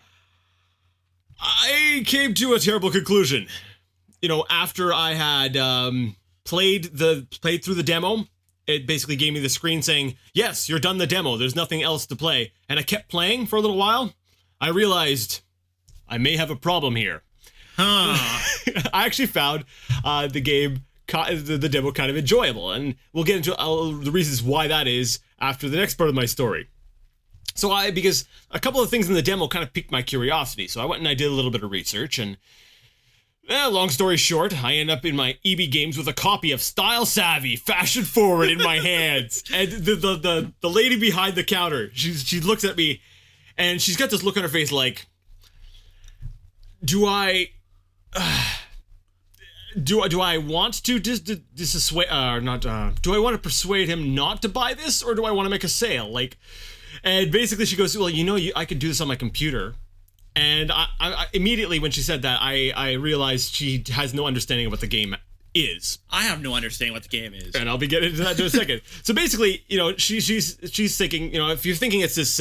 came to a terrible conclusion. You know, after I had played through the demo, it basically gave me the screen saying, "Yes, you're done the demo. There's nothing else to play." And I kept playing for a little while. I realized I may have a problem here. I actually found the game, the demo, kind of enjoyable, and we'll get into the reasons why that is after the next part of my story. So because a couple of things in the demo kind of piqued my curiosity, so I went and I did a little bit of research, and long story short, I end up in my EB Games with a copy of Style Savvy, Fashion Forward in my hands, and the lady behind the counter, she looks at me, and she's got this look on her face like, do I want to dissuade or not? Do I want to persuade him not to buy this, or do I want to make a sale? Like, and basically she goes, well, I could do this on my computer. And I immediately when she said that, I realized she has no understanding of what the game is. I have no understanding what the game is, and I'll be getting into that in a second. So basically, she's thinking, if you're thinking it's this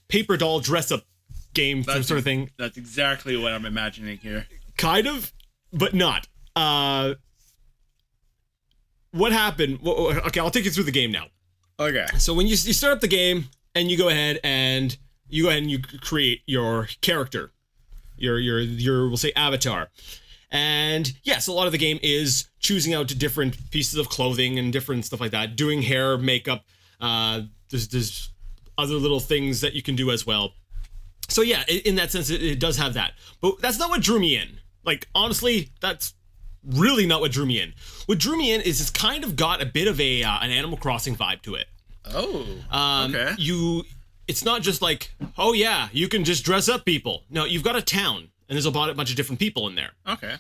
paper doll dress up game sort of thing. That's exactly what I'm imagining here. Kind of, but not. What happened? Well, okay, I'll take you through the game now. Okay. So when you start up the game and you go ahead and you create your character, your we'll say avatar, and yes, a lot of the game is choosing out different pieces of clothing and different stuff like that, doing hair, makeup. There's other little things that you can do as well. So yeah, in that sense, it does have that. But that's not what drew me in. Like, honestly, that's really not what drew me in. What drew me in is it's kind of got a bit of an Animal Crossing vibe to it. Oh, okay. It's not just like, oh yeah, you can just dress up people. No, you've got a town, and there's a bunch of different people in there. Okay.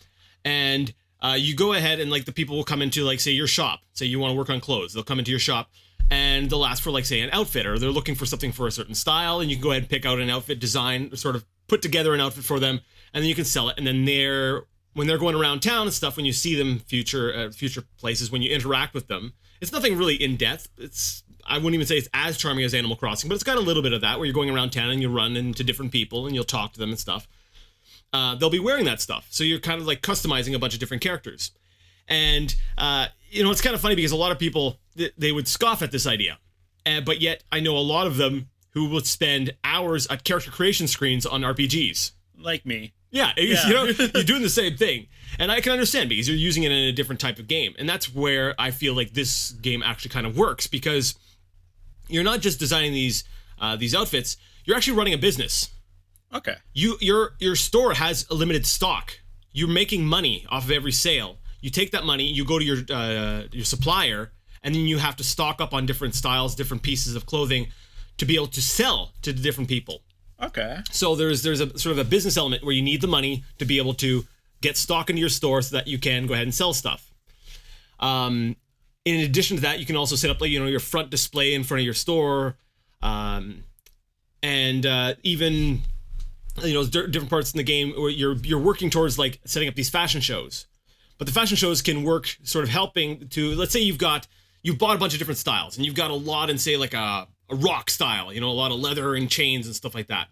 And you go ahead and, like, the people will come into, like, say, your shop. Say you want to work on clothes. They'll come into your shop. And they'll ask for, like, say, an outfit, or they're looking for something for a certain style, and you can go ahead and pick out an outfit design, sort of put together an outfit for them, and then you can sell it, and then when they're going around town and stuff, when you see them future places, when you interact with them, it's nothing really in depth. I wouldn't even say it's as charming as Animal Crossing, but it's got a little bit of that where you're going around town and you run into different people and you'll talk to them and stuff. They'll be wearing that stuff. So you're kind of like customizing a bunch of different characters. And, it's kind of funny because a lot of people, they would scoff at this idea. But yet I know a lot of them who would spend hours at character creation screens on RPGs. Like me. Yeah, you're doing the same thing. And I can understand because you're using it in a different type of game. And that's where I feel like this game actually kind of works because you're not just designing these outfits, you're actually running a business. Okay. Your store has a limited stock. You're making money off of every sale. You take that money, you go to your supplier, and then you have to stock up on different styles, different pieces of clothing to be able to sell to the different people. Okay. So there's a sort of a business element where you need the money to be able to get stock into your store so that you can go ahead and sell stuff. In addition to that, you can also set up your front display in front of your store, and even different parts in the game where you're working towards like setting up these fashion shows. But the fashion shows can work sort of helping to, let's say you've bought a bunch of different styles and you've got a lot in say like a rock style, a lot of leather and chains and stuff like that.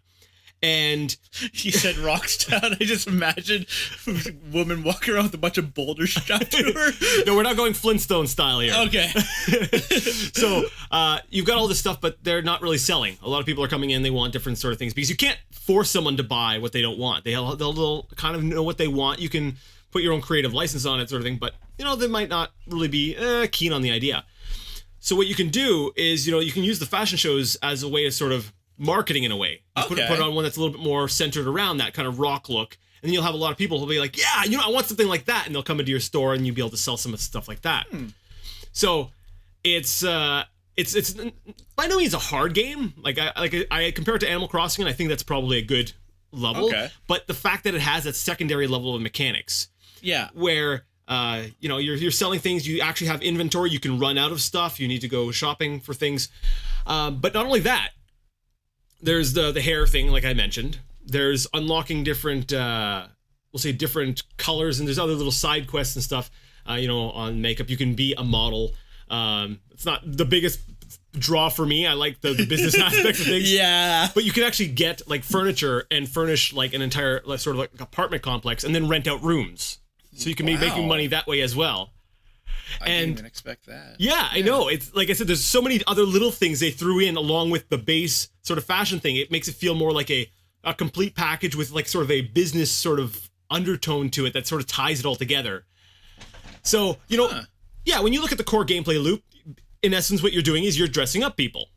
And you said rock style. I just imagined a woman walking around with a bunch of boulders strapped to her. No, we're not going Flintstone style here. Okay. So you've got all this stuff, but they're not really selling. A lot of people are coming in, they want different sort of things because you can't force someone to buy what they don't want. They'll kind of know what they want. You can put your own creative license on it sort of thing, but they might not really be keen on the idea. So what you can do is, you can use the fashion shows as a way of sort of marketing in a way. You put on one that's a little bit more centered around that kind of rock look, and then you'll have a lot of people who'll be like, yeah, I want something like that, and they'll come into your store and you'll be able to sell some stuff like that. So it's by no means a hard game. I compare it to Animal Crossing, and I think that's probably a good level. Okay. But the fact that it has that secondary level of mechanics, where you're selling things, you actually have inventory, you can run out of stuff, you need to go shopping for things. But not only that, there's the hair thing, like I mentioned. There's unlocking different, different colors, and there's other little side quests and stuff, on makeup. You can be a model. It's not the biggest draw for me. I like the business aspect of things. Yeah. But you can actually get like furniture and furnish like an entire sort of like apartment complex and then rent out rooms. So you can be making money that way as well. I didn't even expect that. Yeah, I know. It's like I said, there's so many other little things they threw in along with the base sort of fashion thing. It makes it feel more like a complete package with like sort of a business sort of undertone to it that sort of ties it all together. So, when you look at the core gameplay loop, in essence, what you're doing is you're dressing up people.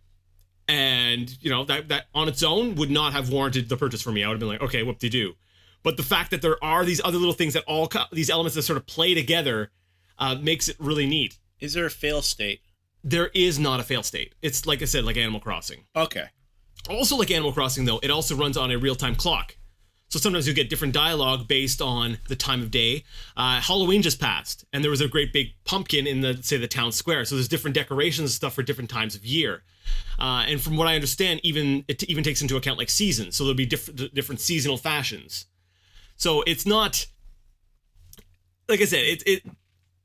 And, that on its own would not have warranted the purchase for me. I would have been like, okay, whoop-de-doo. But the fact that there are these other little things that these elements that sort of play together makes it really neat. Is there a fail state? There is not a fail state. It's like I said, like Animal Crossing. Okay. Also like Animal Crossing, though, it also runs on a real-time clock. So sometimes you get different dialogue based on the time of day. Halloween just passed, and there was a great big pumpkin in the town square. So there's different decorations and stuff for different times of year. And from what I understand, it even takes into account like seasons. So there'll be different seasonal fashions. So it's not, like I said, it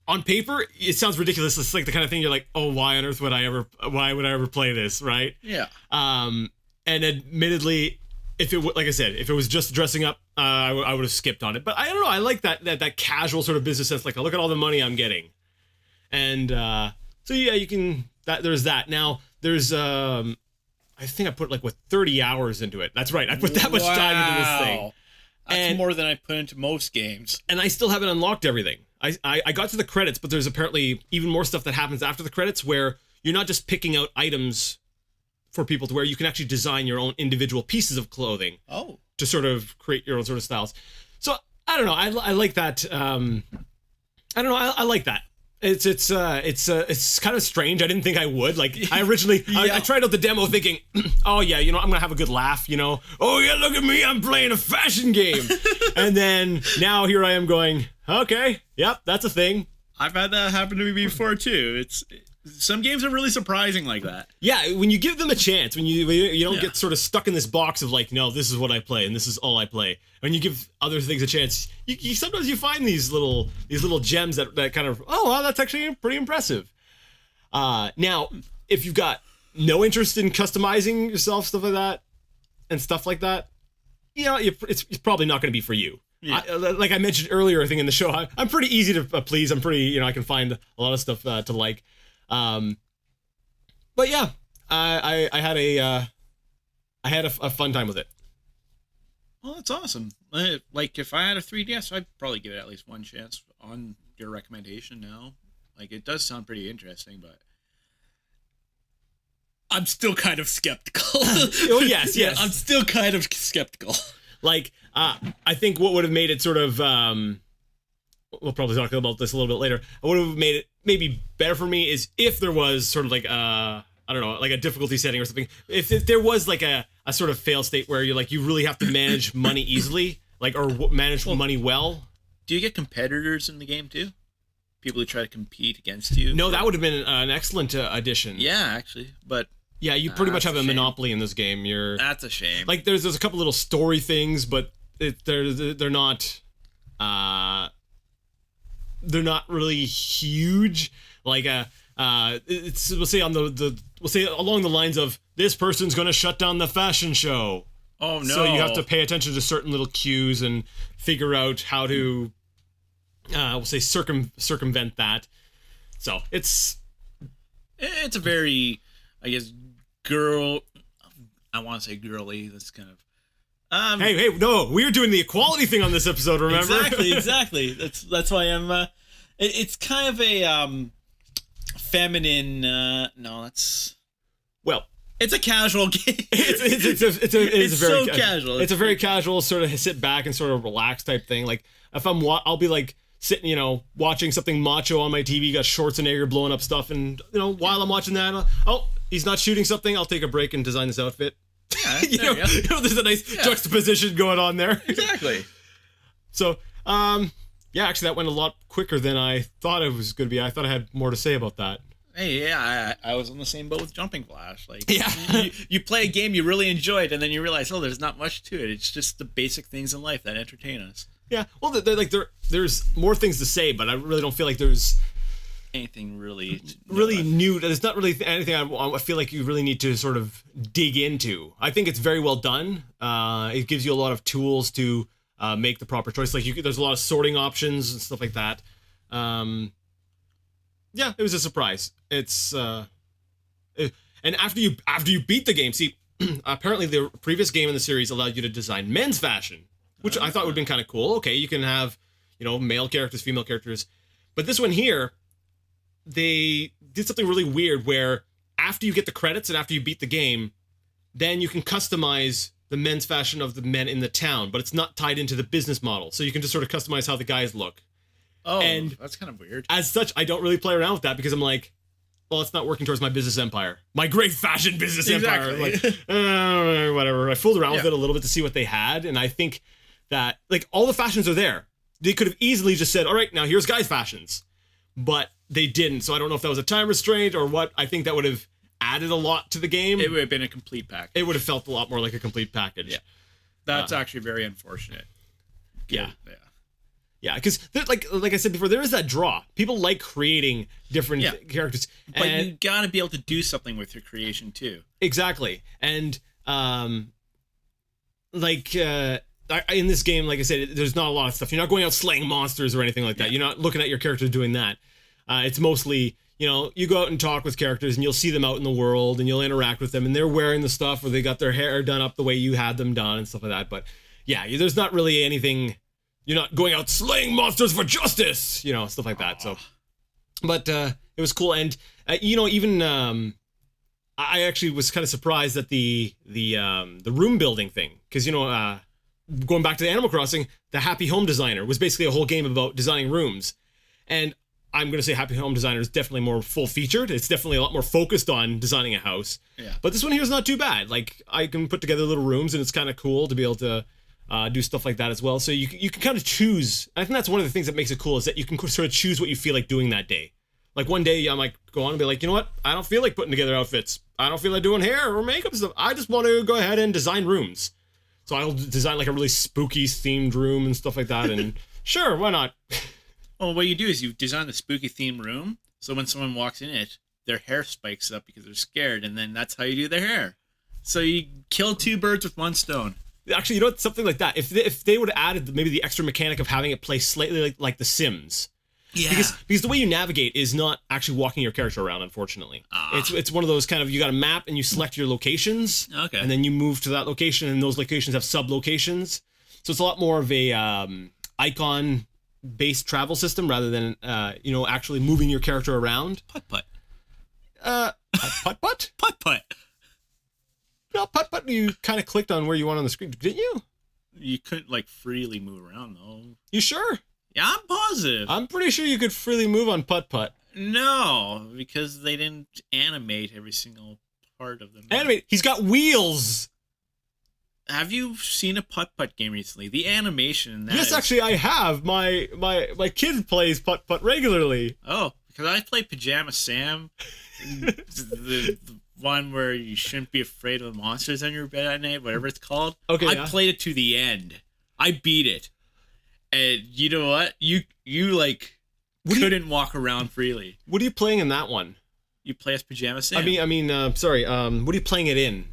on paper, it sounds ridiculous. It's like the kind of thing you're like, oh, why on earth would I ever play this, right? Yeah. And admittedly, if it was just dressing up, I would have skipped on it. But I don't know. I like that casual sort of business sense. Like, look at all the money I'm getting, and so yeah, you can. There's that. Now there's I think I put 30 hours into it. That's right. I put that much time into this thing. That's more than I put into most games. And I still haven't unlocked everything. I got to the credits, but there's apparently even more stuff that happens after the credits where you're not just picking out items for people to wear. You can actually design your own individual pieces of clothing to sort of create your own sort of styles. So I don't know. I like that. I don't know. I like that. It's kind of strange. I didn't think I would. Like I originally, I tried out the demo thinking, oh yeah, I'm gonna have a good laugh. Oh yeah, look at me, I'm playing a fashion game. And then now here I am going, okay, yep, that's a thing. I've had that happen to me before too. Some games are really surprising like that. Yeah, when you give them a chance, when you don't get sort of stuck in this box of like, no, this is what I play and this is all I play. When you give other things a chance, you sometimes you find these little gems that kind of, oh, wow, that's actually pretty impressive. Now, if you've got no interest in customizing yourself, stuff like that, it's probably not going to be for you. Yeah. Like I mentioned earlier, I think in the show, I'm pretty easy to please. I'm pretty, I can find a lot of stuff to like. But yeah, I had a fun time with it. Well, that's awesome. Like if I had a 3DS, I'd probably give it at least one chance on your recommendation now. Like it does sound pretty interesting, but I'm still kind of skeptical. Oh yes. I'm still kind of skeptical. Like, I think what would have made it sort of, we'll probably talk about this a little bit later. What would have made it maybe better for me is if there was sort of like I don't know, like a difficulty setting or something. If there was like a sort of fail state where you really have to manage money easily, like, or manage money well. Do you get competitors in the game too? People who try to compete against you? No, that would have been an excellent addition. Yeah, actually, but. Yeah, you pretty much have a monopoly in this game. That's a shame. Like there's a couple little story things, but they're not really huge. Like it's we'll say along the lines of this person's going to shut down the fashion show. Oh no! So you have to pay attention to certain little cues and figure out how to we'll say circumvent that. So it's a very, I guess, I want to say girly. That's kind of. Hey! No, we're doing the equality thing on this episode. Remember? Exactly. That's why I'm. It's kind of a feminine. No, that's. Well, it's a casual game. It's so casual. It's a very casual sort of sit back and sort of relax type thing. Like if I'll be like sitting, watching something macho on my TV, got Schwarzenegger blowing up stuff, and while I'm watching that, he's not shooting something, I'll take a break and design this outfit. Yeah, there's a nice juxtaposition going on there. Exactly. So, actually that went a lot quicker than I thought it was going to be. I thought I had more to say about that. Hey, yeah, I was on the same boat with Jumping Flash. Like, yeah. you play a game you really enjoyed, and then you realize, there's not much to it. It's just the basic things in life that entertain us. Yeah, well, there's more things to say, but I really don't feel like there's anything really new. There's not really anything I feel like you really need to sort of dig into. I think it's very well done. It gives you a lot of tools to make the proper choice. Like there's a lot of sorting options and stuff like that. Yeah, it was a surprise. It's and after you beat the game, see, apparently the previous game in the series allowed you to design men's fashion, which I thought would have been kind of cool. Okay, you can have, male characters, female characters. But this one here, they did something really weird where after you get the credits and after you beat the game, then you can customize the men's fashion of the men in the town, but it's not tied into the business model. So you can just sort of customize how the guys look. Oh, and that's kind of weird. As such, I don't really play around with that because I'm like, well, it's not working towards my business empire. My great fashion business empire. Like, whatever. I fooled around with it a little bit to see what they had, and I think that, like, all the fashions are there. They could have easily just said, all right, now here's guys' fashions. But they didn't, so I don't know if that was a time restraint or what. I think that would have added a lot to the game. It would have been a complete package. It would have felt a lot more like a complete package. Yeah. That's actually very unfortunate. Yeah. Yeah, because like I said before, there is that draw. People like creating different characters, but you got to be able to do something with your creation too. Exactly, and in this game, like I said, there's not a lot of stuff. You're not going out slaying monsters or anything like that. You're not looking at your character doing that. It's mostly, you go out and talk with characters, and you'll see them out in the world, and you'll interact with them, and they're wearing the stuff, or they got their hair done up the way you had them done, and stuff like that. But yeah, there's not really anything. You're not going out slaying monsters for justice, stuff like that. So, but it was cool, and even I actually was kind of surprised at the room building thing, because going back to the Animal Crossing, the Happy Home Designer was basically a whole game about designing rooms, and I'm going to say Happy Home Designer is definitely more full featured. It's definitely a lot more focused on designing a house. Yeah. But this one here is not too bad. Like, I can put together little rooms, and it's kind of cool to be able to do stuff like that as well. So you can kind of choose. I think that's one of the things that makes it cool, is that you can sort of choose what you feel like doing that day. Like one day I might go on and be like, you know what? I don't feel like putting together outfits. I don't feel like doing hair or makeup stuff. I just want to go ahead and design rooms. So I'll design like a really spooky themed room and stuff like that. And sure, why not? Well, what you do is you design the spooky themed room. So when someone walks in it, their hair spikes up because they're scared. And then that's how you do their hair. So you kill 2 birds with 1 stone. Actually, you know what? Something like that. If they would have added maybe the extra mechanic of having it play slightly like The Sims. Yeah. Because the way you navigate is not actually walking your character around, unfortunately. It's one of those kind of, you got a map and you select your locations. Okay. And then you move to that location, and those locations have sub-locations. So it's a lot more of a icon-based travel system rather than, actually moving your character around. Putt-putt. Putt-putt? Putt-putt. No, putt-putt, you kind of clicked on where you want on the screen, didn't you? You couldn't, like, freely move around, though. You sure? Yeah, I'm positive. I'm pretty sure you could freely move on putt-putt. No, because they didn't animate every single part of them. Animate? He's got wheels! Have you seen a putt-putt game recently? The animation in that Yes, actually, I have. My kid plays putt-putt regularly. Oh, because I play Pajama Sam. the one where you shouldn't be afraid of the monsters on your bed at night, whatever it's called. Okay, I played it to the end. I beat it. And you know what? You couldn't walk around freely. What are you playing in that one? You play as Pajama Sam. Sorry. What are you playing it in?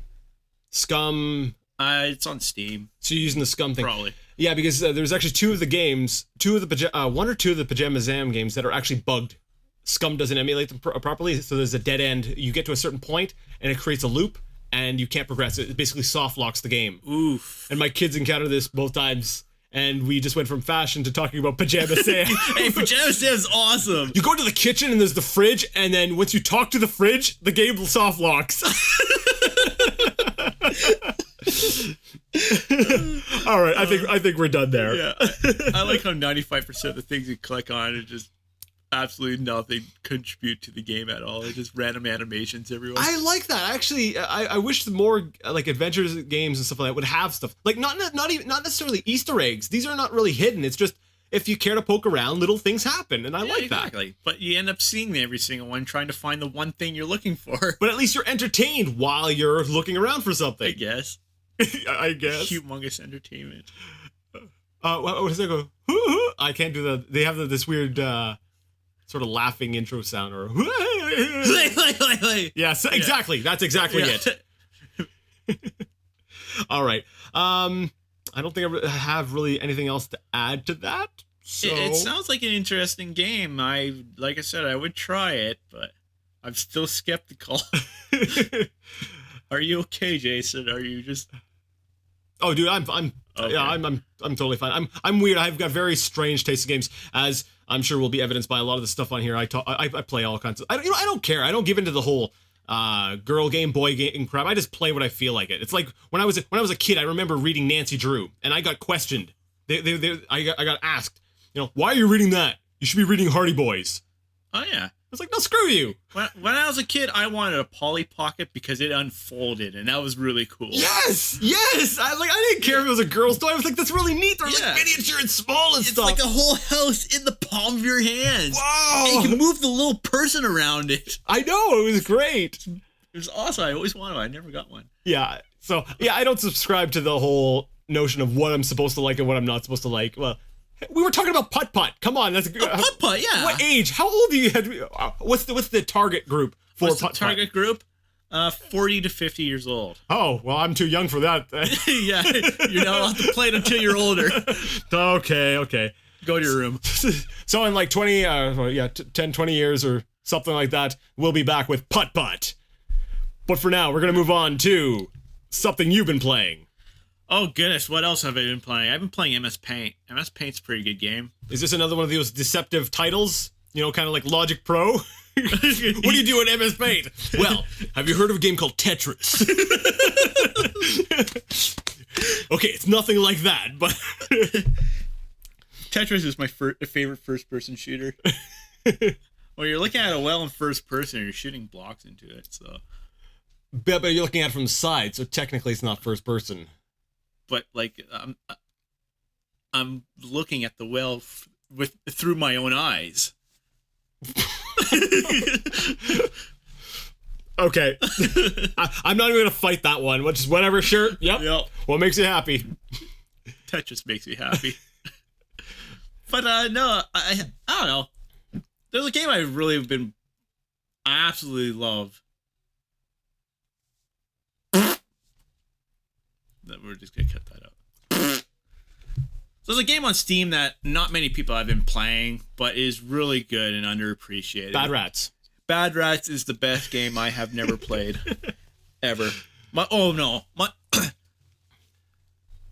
Scum. It's on Steam. So you're using the Scum thing. Probably. Yeah, because there's actually 2 of the games, 1 or 2 of the Pajama Sam games that are actually bugged. Scum doesn't emulate them properly, so there's a dead end. You get to a certain point, and it creates a loop, and you can't progress. It basically soft locks the game. Oof. And my kids encountered this both times, and we just went from fashion to talking about Pajama Sam. Hey, Pajama Sam's awesome. You go to the kitchen, and there's the fridge, and then once you talk to the fridge, the game soft locks. All right, I think we're done there. Yeah. I like how 95% of the things you click on are just absolutely nothing contribute to the game at all. They're just random animations everywhere. I like that. Actually, I wish the more like adventures games and stuff like that would have stuff like not necessarily Easter eggs. These are not really hidden. It's just if you care to poke around, little things happen, and I like exactly. that. But you end up seeing every single one, trying to find the one thing you're looking for. But at least you're entertained while you're looking around for something. I guess. I guess. Humongous entertainment. What does it go? I can't do that. They have this weird sort of laughing intro sound, or yeah, exactly. That's exactly it. All right. I don't think I have really anything else to add to that. So It sounds like an interesting game. Like I said, I would try it, but I'm still skeptical. Are you okay, Jason? Are you just? Oh, dude, I'm Okay. yeah, I'm totally fine. I'm weird. I've got very strange taste in games, as I'm sure will be evidenced by a lot of the stuff on here. I play all kinds of. I don't care. I don't give into the whole girl game, boy game crap. I just play what I feel like it. It's like when I was a kid. I remember reading Nancy Drew, and I got questioned. I got asked, why are you reading that? You should be reading Hardy Boys. Oh yeah. I was like, no, screw you. When I was a kid, I wanted a Polly Pocket because it unfolded, and that was really cool. Yes. I didn't care if it was a girl's toy. I was like, that's really neat. They're like miniature and small and stuff. It's like a whole house in the palm of your hands. Wow. And you can move the little person around it. I know, it was great. It was awesome. I always wanted one. I never got one. Yeah. So yeah, I don't subscribe to the whole notion of what I'm supposed to like and what I'm not supposed to like. Well, we were talking about putt-putt. Come on, that's putt-putt, yeah. What age? How old are you? What's the target group for putt-putt? The target group? 40 to 50 years old. Oh, well, I'm too young for that. Yeah, you're not allowed to play it until you're older. Okay. Go to your room. So in like 10, 20 years or something like that, we'll be back with putt-putt. But for now, we're going to move on to something you've been playing. Oh, goodness. What else have I been playing? I've been playing MS Paint. MS Paint's a pretty good game. Is this another one of those deceptive titles? Kind of like Logic Pro? What do you do in MS Paint? Well, have you heard of a game called Tetris? Okay, it's nothing like that, but... Tetris is my favorite first-person shooter. Well, you're looking at a well in first person, and you're shooting blocks into it, so... But you're looking at it from the side, so technically it's not first person. But like I'm looking at the well through my own eyes. Okay. I'm not even gonna fight that one. Just whatever shirt. Yep. What makes you happy? Tetris makes me happy. But no, I don't know. There's a game I absolutely love. That we're just gonna cut that out. So there's a game on Steam that not many people have been playing, but is really good and underappreciated. Bad Rats. Bad Rats is the best game I have never played. Ever.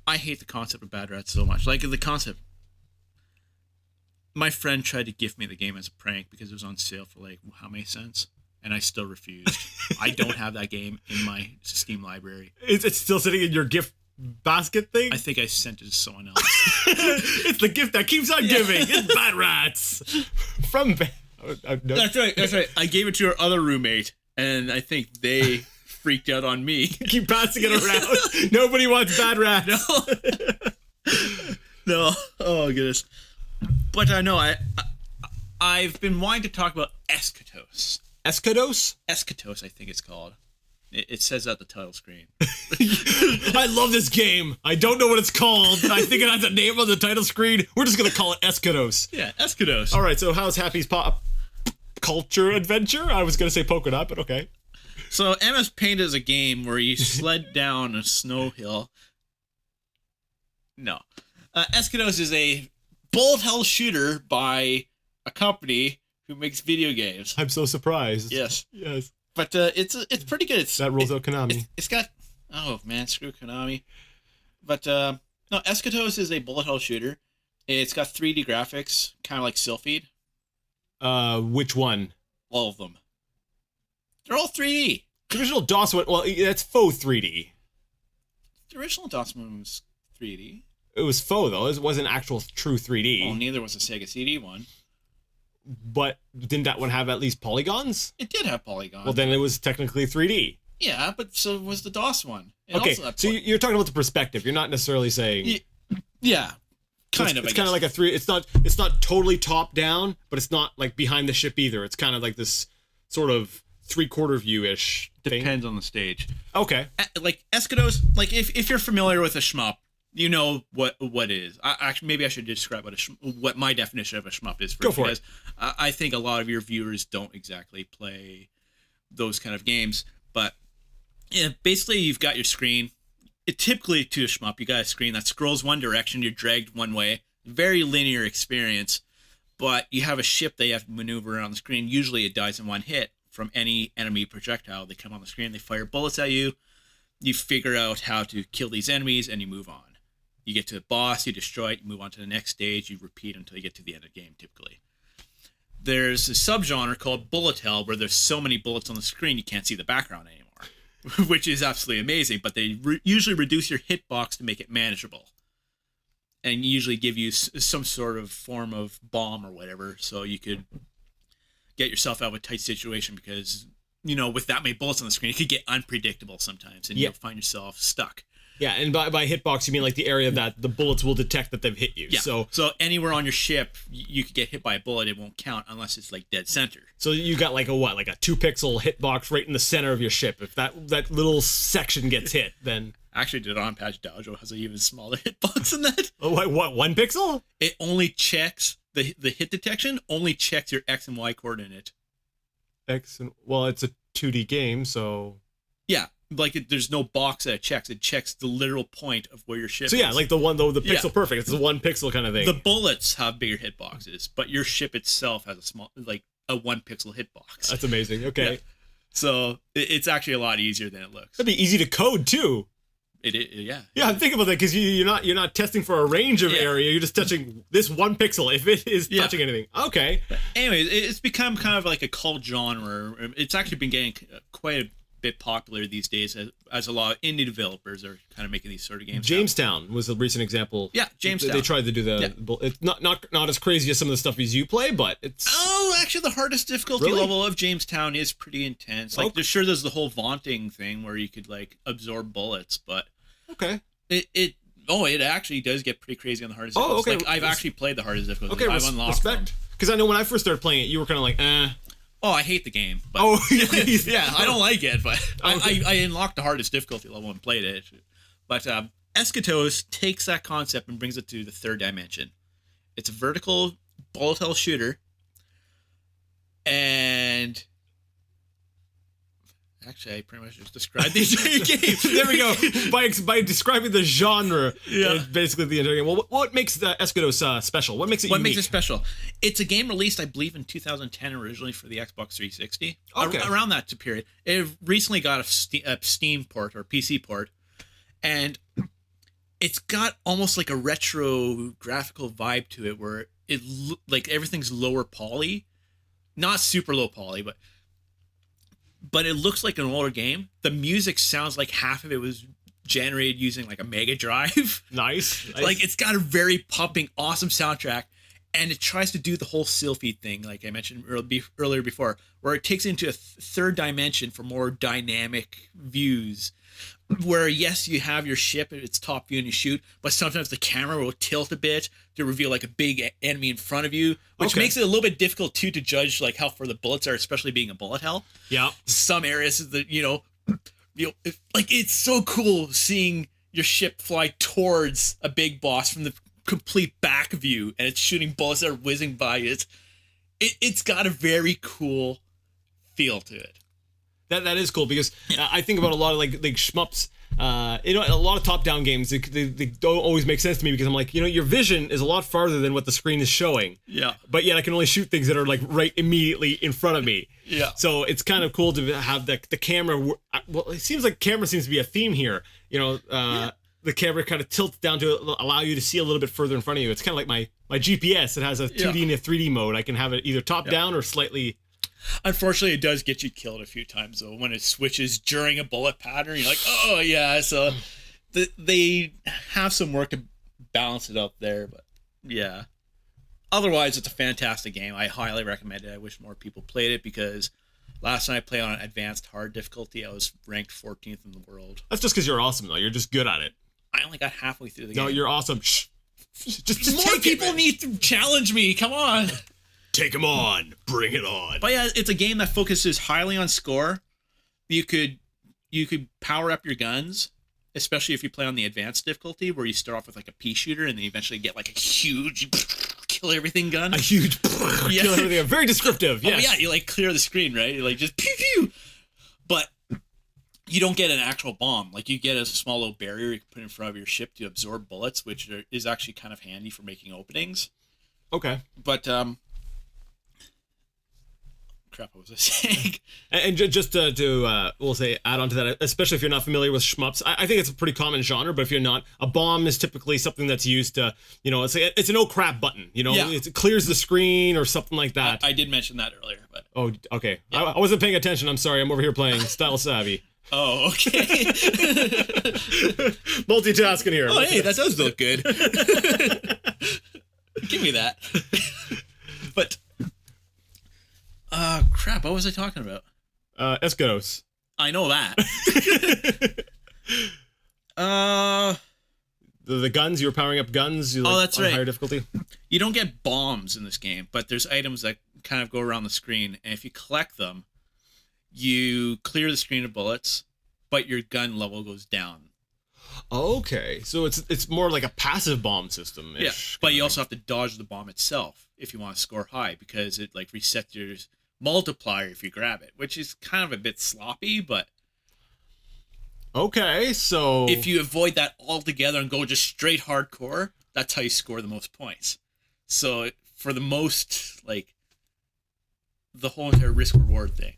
I hate the concept of Bad Rats so much. Like the concept. My friend tried to gift me the game as a prank because it was on sale for like how many cents? And I still refused. I don't have that game in my Steam library. It's still sitting in your gift basket thing? I think I sent it to someone else. It's the gift that keeps on giving. It's Bad Rats. From That's right. I gave it to our other roommate, and I think they freaked out on me. Keep passing it around. Nobody wants Bad Rats. No. Oh, goodness. But I know I've been wanting to talk about Eschatos. Eschatos? Eschatos, I think it's called. It says at the title screen. I love this game. I don't know what it's called. I think it has a name on the title screen. We're just going to call it Eschatos. Yeah, Eschatos. All right, so how's Happy's Pop Culture Adventure? I was going to say Polka Dot, but okay. So MS Paint is a game where you sled down a snow hill. No. Eschatos is a bullet hell shooter by a company who makes video games. I'm so surprised. Yes. Yes. But it's pretty good. That rules out Konami. It's got... Oh, man, screw Konami. But, no, Eschatos is a bullet hell shooter. It's got 3D graphics, kind of like Sylphid. Which one? All of them. They're all 3D. The original DOS one, well, that's faux 3D. The original DOS one was 3D. It was faux, though. It wasn't actual true 3D. Well, neither was the Sega CD one. But didn't that one have at least polygons? It did have polygons. Well, then it was technically 3D. Yeah, but so was the DOS one. Okay, so you're talking about the perspective. You're not necessarily saying... Yeah, kind of, It's kind of like a three... It's not totally top down, but it's not like behind the ship either. It's kind of like this sort of three-quarter view-ish thing. Depends on the stage. Okay. Like Eschatos, like if you're familiar with a shmup, you know what it is. Actually, maybe I should describe what my definition of a shmup is. Go for it. I think a lot of your viewers don't exactly play those kind of games. But yeah, basically, you've got your screen. Typically, to a shmup, you got a screen that scrolls one direction. You're dragged one way. Very linear experience. But you have a ship that you have to maneuver around the screen. Usually, it dies in one hit from any enemy projectile. They come on the screen. They fire bullets at you. You figure out how to kill these enemies, and you move on. You get to the boss, you destroy it, you move on to the next stage, you repeat until you get to the end of the game, typically. There's a subgenre called bullet hell, where there's so many bullets on the screen you can't see the background anymore, which is absolutely amazing, but they usually reduce your hitbox to make it manageable. And usually give you some sort of form of bomb or whatever, so you could get yourself out of a tight situation, because, you know, with that many bullets on the screen, it could get unpredictable sometimes, and you'll find yourself stuck. Yeah, and by hitbox, you mean like the area that the bullets will detect that they've hit you. Yeah. So anywhere on your ship, you could get hit by a bullet. It won't count unless it's like dead center. So you got like a 2-pixel hitbox right in the center of your ship. If that little section gets hit, then... Actually, Dodon Patch Dojo has an even smaller hitbox than that. Oh, what, 1 pixel? It only checks, the hit detection only checks your X and Y coordinate. Well, it's a 2D game, so... Yeah. Like there's no box that it checks. It checks the literal point of where your ship is. So yeah, like the pixel perfect. It's a 1 pixel kind of thing. The bullets have bigger hitboxes, but your ship itself has a 1 pixel hitbox. That's amazing. Okay. Yeah. So it's actually a lot easier than it looks. That'd be easy to code too. Yeah. Yeah, I'm thinking about that, because you're not testing for a range of area. You're just touching this 1 pixel if it is touching anything. Okay. Anyways, it's become kind of like a cult genre. It's actually been getting quite a bit popular these days, as a lot of indie developers are kind of making these sort of games. Jamestown was a recent example. Yeah, Jamestown. They tried to do it's not as crazy as some of the stuff you play, but it's... Oh, actually, the hardest difficulty level of Jamestown is pretty intense. Like, there's the whole vaunting thing where you could, like, absorb bullets, but... Okay. It actually does get pretty crazy on the hardest difficulty. Okay. Like, I've actually played the hardest difficulty. Okay, I've unlocked respect. Because I know when I first started playing it, you were kind of like, eh. Oh, I hate the game. But yeah. I don't like it, but I unlocked the hardest difficulty level and played it. But Eschatos takes that concept and brings it to the third dimension. It's a vertical bullet hell shooter. And actually, I pretty much just described the entire game. There we go. By describing the genre, it's basically the entire game. Well, what makes the Eschatos special? What makes it unique? What makes it special? It's a game released, I believe, in 2010 originally for the Xbox 360. Okay. Around that period. It recently got a Steam port or PC port. And it's got almost like a retro graphical vibe to it where like everything's lower poly. Not super low poly, but it looks like an older game. The music sounds like half of it was generated using like a Mega Drive. Nice. Like it's got a very pumping, awesome soundtrack, and it tries to do the whole Sylphie thing, like I mentioned earlier before, where it takes it into a third dimension for more dynamic views. Where yes, you have your ship at its top view and you shoot, but sometimes the camera will tilt a bit to reveal like a big enemy in front of you, which makes it a little bit difficult too to judge like how far the bullets are, especially being a bullet hell. Yeah. Some areas that like it's so cool seeing your ship fly towards a big boss from the complete back view, and it's shooting bullets that are whizzing by you. It's got a very cool feel to it. That is cool because I think about a lot of like shmups. A lot of top-down games, they don't always make sense to me because I'm like, your vision is a lot farther than what the screen is showing. Yeah. But yet I can only shoot things that are like right immediately in front of me. Yeah. So it's kind of cool to have the camera. Well, it seems like camera seems to be a theme here. The camera kind of tilts down to allow you to see a little bit further in front of you. It's kind of like my GPS. It has a 2D and a 3D mode. I can have it either top down or slightly. Unfortunately, it does get you killed a few times, though, when it switches during a bullet pattern. You're like, oh, yeah. So they have some work to balance it up there. But, yeah. Otherwise, it's a fantastic game. I highly recommend it. I wish more people played it because last time I played on advanced hard difficulty, I was ranked 14th in the world. That's just because you're awesome, though. You're just good at it. I only got halfway through the game. No, you're awesome. Shh. Just more people need to challenge me. Come on. Take them on. Bring it on. But yeah, it's a game that focuses highly on score. You could power up your guns, especially if you play on the advanced difficulty, where you start off with like a pea shooter and then you eventually get like a huge kill everything gun. A huge kill everything. Very descriptive. Yes. Oh yeah, you like clear the screen, right? You like just pew pew. But you don't get an actual bomb. Like you get a small little barrier you can put in front of your ship to absorb bullets, which is actually kind of handy for making openings. Okay. But crap, what was I saying? And just to we'll say add on to that, especially if you're not familiar with shmups, I think it's a pretty common genre, but if you're not, a bomb is typically something that's used to, it's an oh crap button, it clears the screen or something like that. I did mention that earlier, but. Oh, okay. Yeah. I wasn't paying attention. I'm sorry. I'm over here playing Style Savvy. Oh, okay. Multitasking here. Oh, hey, that does look good. Give me that. But, crap, what was I talking about? Eschatos. I know that. The guns, you were powering up guns. That's right. Higher difficulty. You don't get bombs in this game, but there's items that kind of go around the screen, and if you collect them, you clear the screen of bullets, but your gun level goes down. Okay, so it's more like a passive bomb system. Yeah, but you also have to dodge the bomb itself if you want to score high, because it like resets your multiplier if you grab it, which is kind of a bit sloppy, but okay, so if you avoid that altogether and go just straight hardcore, that's how you score the most points. So for the most, like, the whole entire risk-reward thing.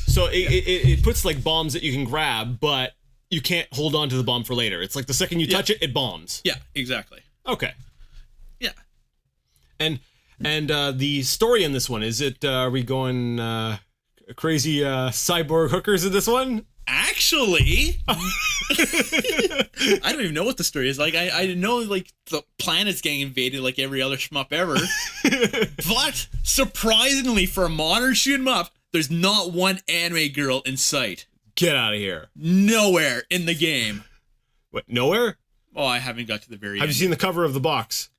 So it puts like bombs that you can grab, but you can't hold on to the bomb for later. It's like the second you touch it, it bombs. Yeah, exactly. Okay. Yeah. And the story in this one, is it, are we going crazy cyborg hookers in this one? Actually, I don't even know what the story is. Like, I know, like, the planet's getting invaded like every other shmup ever. But, surprisingly, for a modern shoot 'em up, there's not one anime girl in sight. Get out of here. Nowhere in the game. What, nowhere? Oh, I haven't got to the very end. Have you seen the cover of the box?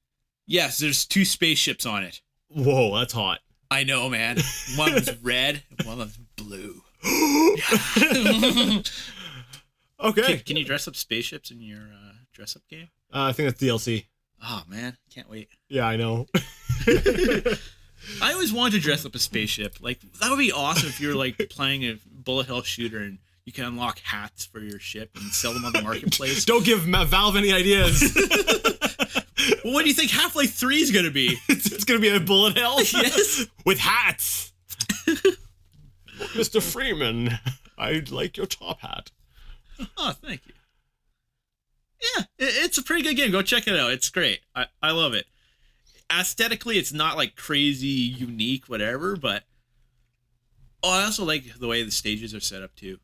Yes, there's 2 spaceships on it. Whoa, that's hot. I know, man. One was red and one was blue. Okay. Can you dress up spaceships in your dress-up game? I think that's DLC. Oh, man. Can't wait. Yeah, I know. I always wanted to dress up a spaceship. Like, that would be awesome if you were, like, playing a bullet hell shooter and you can unlock hats for your ship and sell them on the marketplace. Don't give Valve any ideas. Well, what do you think Half-Life 3 is going to be? It's going to be a bullet hell? Yes. With hats. Mr. Freeman, I'd like your top hat. Oh, thank you. Yeah, it's a pretty good game. Go check it out. It's great. I love it. Aesthetically, it's not like crazy unique, whatever, but I also like the way the stages are set up too.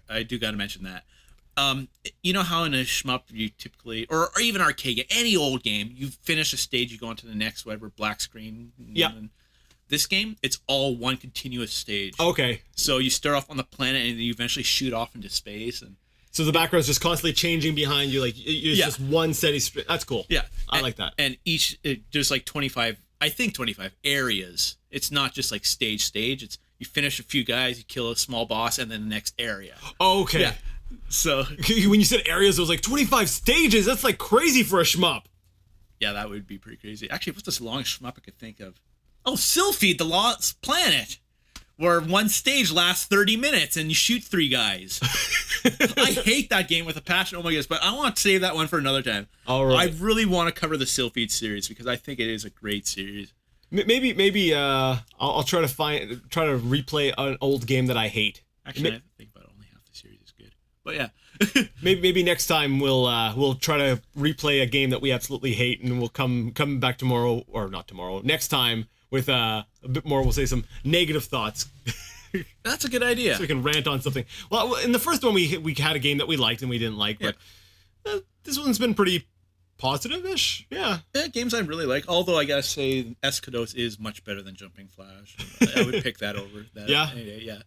I do got to mention that. You know how in a shmup you typically, or even arcade game, any old game, you finish a stage, you go on to the next, whatever, black screen. Yeah. This game, it's all one continuous stage. Okay. So you start off on the planet and you eventually shoot off into space. And so the background's just constantly changing behind you, like it's just one steady straight. That's cool. Yeah. I like that. And there's like 25 areas. It's not just like stage. It's you finish a few guys, you kill a small boss, and then the next area. Okay. Yeah. So when you said areas, it was like 25 stages. That's like crazy for a shmup. Yeah, that would be pretty crazy. Actually, what's the longest shmup I could think of? Oh, Sylphid, the Lost Planet, where one stage lasts 30 minutes and you shoot 3 guys. I hate that game with a passion. Oh my goodness, but I want to save that one for another time. All right. I really want to cover the Sylphid series because I think it is a great series. Maybe I'll try to replay an old game that I hate. Actually, I think about only half the series is good. But yeah. maybe next time we'll try to replay a game that we absolutely hate, and we'll come back tomorrow, or not tomorrow, next time with a bit more, we'll say some negative thoughts. That's a good idea. So we can rant on something. Well, in the first one we had a game that we liked and we didn't like, but this one's been pretty positive-ish. Yeah, games I really like. Although I gotta say, Eschatos is much better than Jumping Flash. I would pick that over that. Yeah. Any day, yeah.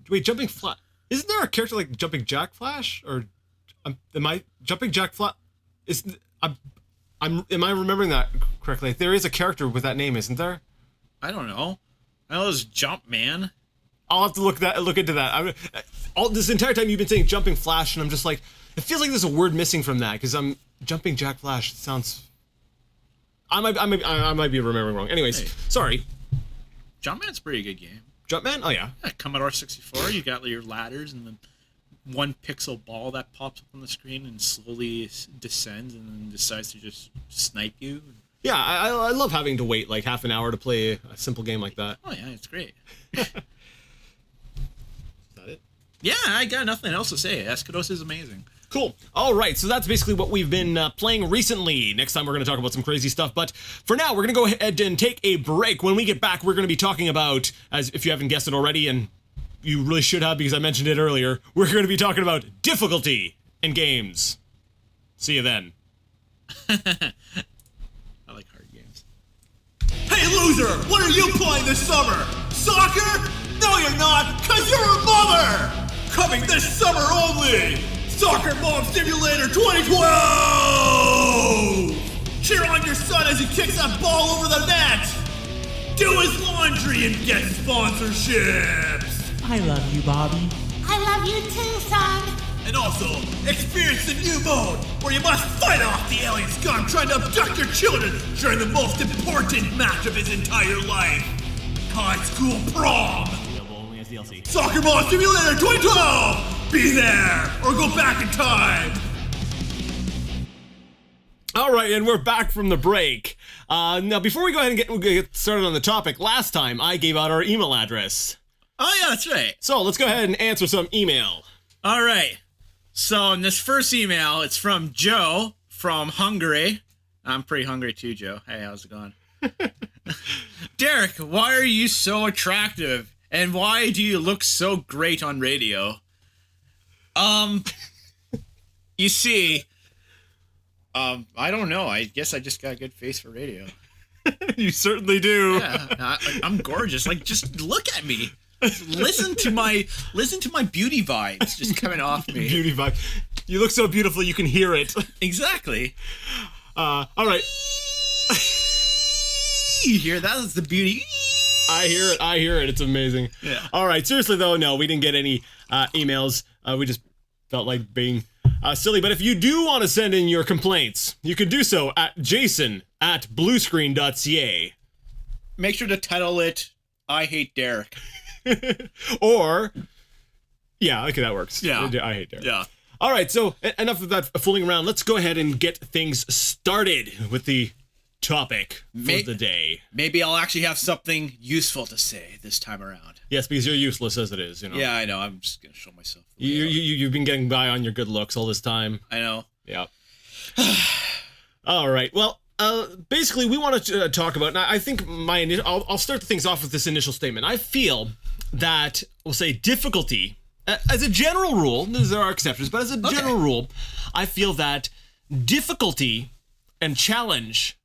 Wait, Jumping Flash? Isn't there a character like Jumping Jack Flash? Or am I Jumping Jack Flash? Am I remembering that correctly? There is a character with that name, isn't there? I don't know. I know it's Jumpman. I'll have to look into that. This entire time you've been saying Jumping Flash, and I'm just like, it feels like there's a word missing from that because I'm Jumping Jack Flash. It sounds. I might be remembering wrong. Anyways, Hey. Sorry. Jumpman's a pretty good game. Jumpman? Oh yeah. Yeah, Commodore 64. You got your ladders and then one pixel ball that pops up on the screen and slowly descends and then decides to just snipe you. Yeah, I love having to wait like half an hour to play a simple game like that. Oh yeah, it's great. Is that it? Yeah, I got nothing else to say. Eschatos is amazing. Cool. All right, so that's basically what we've been playing recently. Next time we're going to talk about some crazy stuff, but for now we're going to go ahead and take a break. When we get back, we're going to be talking about, as if you haven't guessed it already, and you really should have because I mentioned it earlier, we're going to be talking about difficulty in games. See you then. I like hard games. Hey loser, what are you playing this summer? Soccer? No you're not, cause you're a mother! Coming this summer only! Soccer Mom Simulator 2012! Cheer on your son as he kicks that ball over the net! Do his laundry and get sponsorships! I love you, Bobby. I love you too, son. And also, experience the new mode where you must fight off the alien scum trying to abduct your children during the most important match of his entire life. High school prom! Available only as DLC. Soccer Mom Simulator 2012! Be there, or go back in time! All right, and we're back from the break. Now, before we go ahead and get started on the topic, last time I gave out our email address. Oh yeah, that's right. So let's go ahead and answer some email. All right. So in this first email, it's from Joe from Hungary. I'm pretty hungry too, Joe. Hey, how's it going? Derek, why are you so attractive? And why do you look so great on radio? You see, I don't know. I guess I just got a good face for radio. You certainly do. Yeah, I'm gorgeous. Like, just look at me. Listen to my beauty vibes just coming off me. Beauty vibe. You look so beautiful, you can hear it. Exactly. All right. You hear that? That's the beauty. I hear it. It's amazing. Yeah. All right. Seriously, though, no, we didn't get any emails. We just felt like being silly. But if you do want to send in your complaints, you can do so at jason@bluescreen.ca. Make sure to title it, I Hate Derek. Or, yeah, okay, that works. Yeah. I hate Derek. Yeah. All right, so enough of that fooling around. Let's go ahead and get things started with the topic for the day. Maybe I'll actually have something useful to say this time around. Yes, because you're useless as it is, you know. Yeah, I know. I'm just going to show myself. You've been getting by on your good looks all this time. I know. Yeah. All right. Well, basically, we want to talk about. And I think I'll start things off with this initial statement. I feel that we'll say difficulty, as a general rule. There are exceptions, but as a general rule, I feel that difficulty and challenge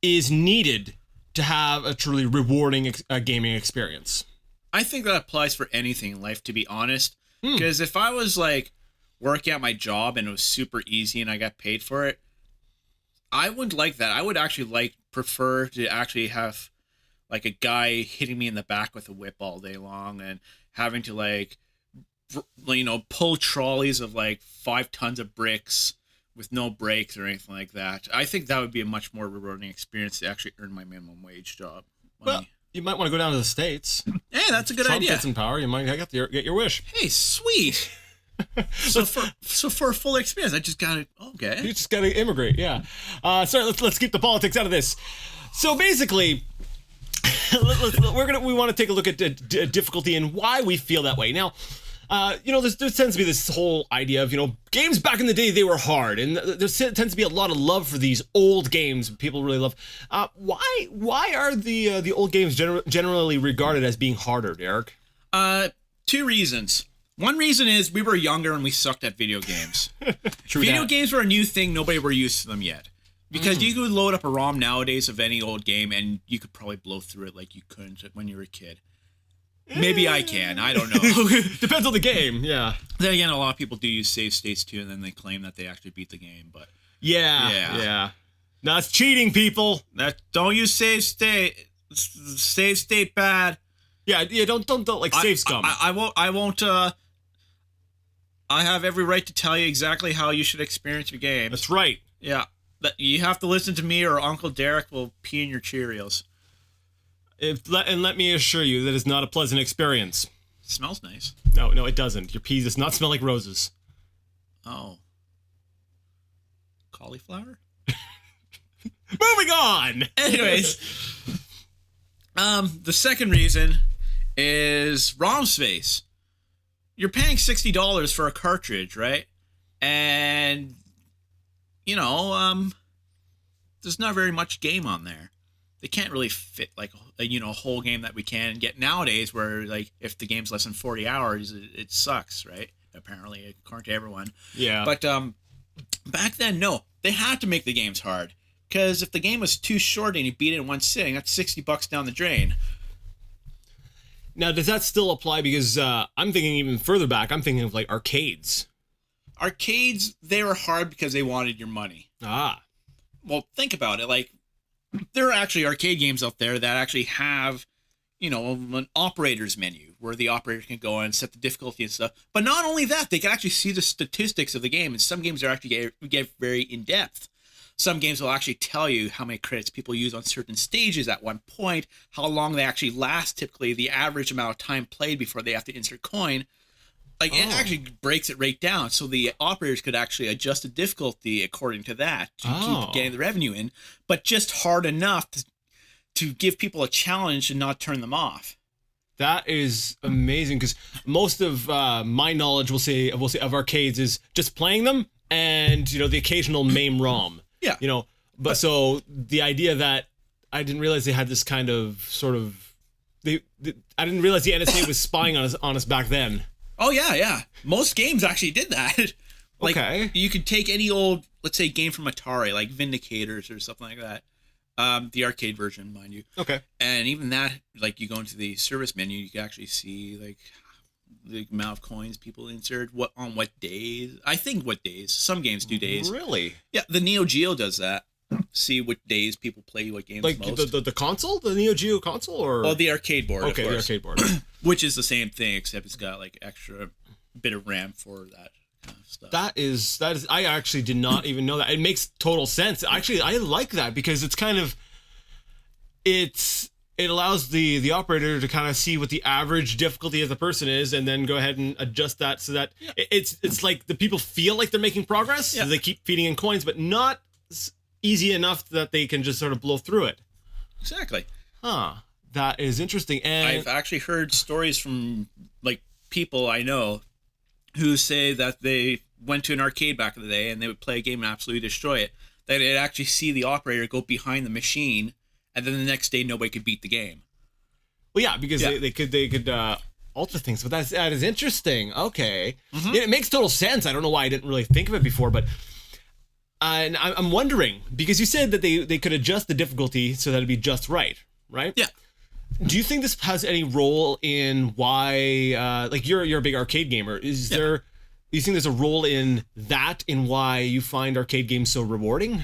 is needed to have a truly rewarding gaming experience. I think that applies for anything in life, to be honest. Because if I was like working at my job and it was super easy and I got paid for it, I wouldn't like that. I would actually prefer to actually have like a guy hitting me in the back with a whip all day long and having to pull trolleys of 5 tons of bricks with no breaks or anything like that. I think that would be a much more rewarding experience to actually earn my minimum wage job money. Well, you might want to go down to the States. Hey, that's a good Trump idea. gets in power. You might get your wish. Hey, sweet. So for a full experience, I just gotta You just gotta immigrate, yeah. Sorry, let's keep the politics out of this. So basically, we want to take a look at difficulty and why we feel that way. Now, there tends to be this whole idea of games back in the day, they were hard, and there tends to be a lot of love for these old games people really love. Why are the old games generally regarded as being harder, Derek? 2 reasons. One reason is we were younger and we sucked at video games. True Video that. games were a new thing. Nobody were used to them yet. Because you could load up a ROM nowadays of any old game and you could probably blow through it like you couldn't when you were a kid. Maybe I can. I don't know. Depends on the game, yeah. Then again, a lot of people do use save states too, and then they claim that they actually beat the game. But Yeah. No, it's cheating, people. don't use save state. Save state bad. Yeah. Don't save scum. I won't. I have every right to tell you exactly how you should experience your game. That's right. Yeah. But you have to listen to me or Uncle Derek will pee in your Cheerios. And let me assure you that it's not a pleasant experience. It smells nice. No, it doesn't. Your pee does not smell like roses. Oh. Cauliflower? Moving on! Anyways. The second reason is ROM space. You're paying $60 for a cartridge, right? And there's not very much game on there. They can't really fit a whole game that we can get nowadays, where if the game's less than 40 hours, it sucks, right? Apparently, according to everyone. Yeah. But back then, no, they had to make the games hard, because if the game was too short and you beat it in one sitting, that's $60 down the drain. Now, does that still apply? Because I'm thinking even further back. I'm thinking of arcades. Arcades, they were hard because they wanted your money. Ah. Well, think about it. There are actually arcade games out there that actually have, an operator's menu where the operator can go and set the difficulty and stuff. But not only that, they can actually see the statistics of the game. And some games are actually get very in-depth. Some games will actually tell you how many credits people use on certain stages at one point, how long they actually last, typically the average amount of time played before they have to insert coin. It actually breaks it right down, so the operators could actually adjust the difficulty according to that to keep getting the revenue in, but just hard enough to give people a challenge and not turn them off. That is amazing, because most of my knowledge, we'll say of arcades is just playing them and the occasional MAME ROM. Yeah. But so the idea that I didn't realize they had this kind of sort of I didn't realize the NSA was spying on us back then. Oh, yeah. Most games actually did that. Okay. You could take any old, let's say, game from Atari, like Vindicators or something like that. The arcade version, mind you. Okay. And even that, you go into the service menu, you can actually see, the amount of coins people insert, on what days. I think what days. Some games do days. Really? Yeah, the Neo Geo does that. see what days people play what games Like most. the console, the Neo Geo console, or The arcade board. okay, of the course, arcade board. which is the same thing except it's got like extra bit of RAM for that kind of stuff. That is. I actually did not even know that. It makes total sense. Actually, I like that because it's kind of. It allows the operator to kind of see what the average difficulty of the person is, and then go ahead and adjust that so that it's like the people feel like they're making progress. Yeah. So they keep feeding in coins, but not easy enough that they can just sort of blow through it. Exactly. Huh. That is interesting. And I've actually heard stories from like people I know who say that they went to an arcade back in the day and they would play a game and absolutely destroy it. That they'd actually see the operator go behind the machine, and then the next day nobody could beat the game. well, yeah, because they could alter things. But that is interesting. Okay, it makes total sense. I don't know why I didn't really think of it before, but. And I'm wondering, because you said that they could adjust the difficulty so that it'd be just right? Yeah. Do you think this has any role in why, like you're a big arcade gamer? Is there? Do you think there's a role in that in why you find arcade games so rewarding?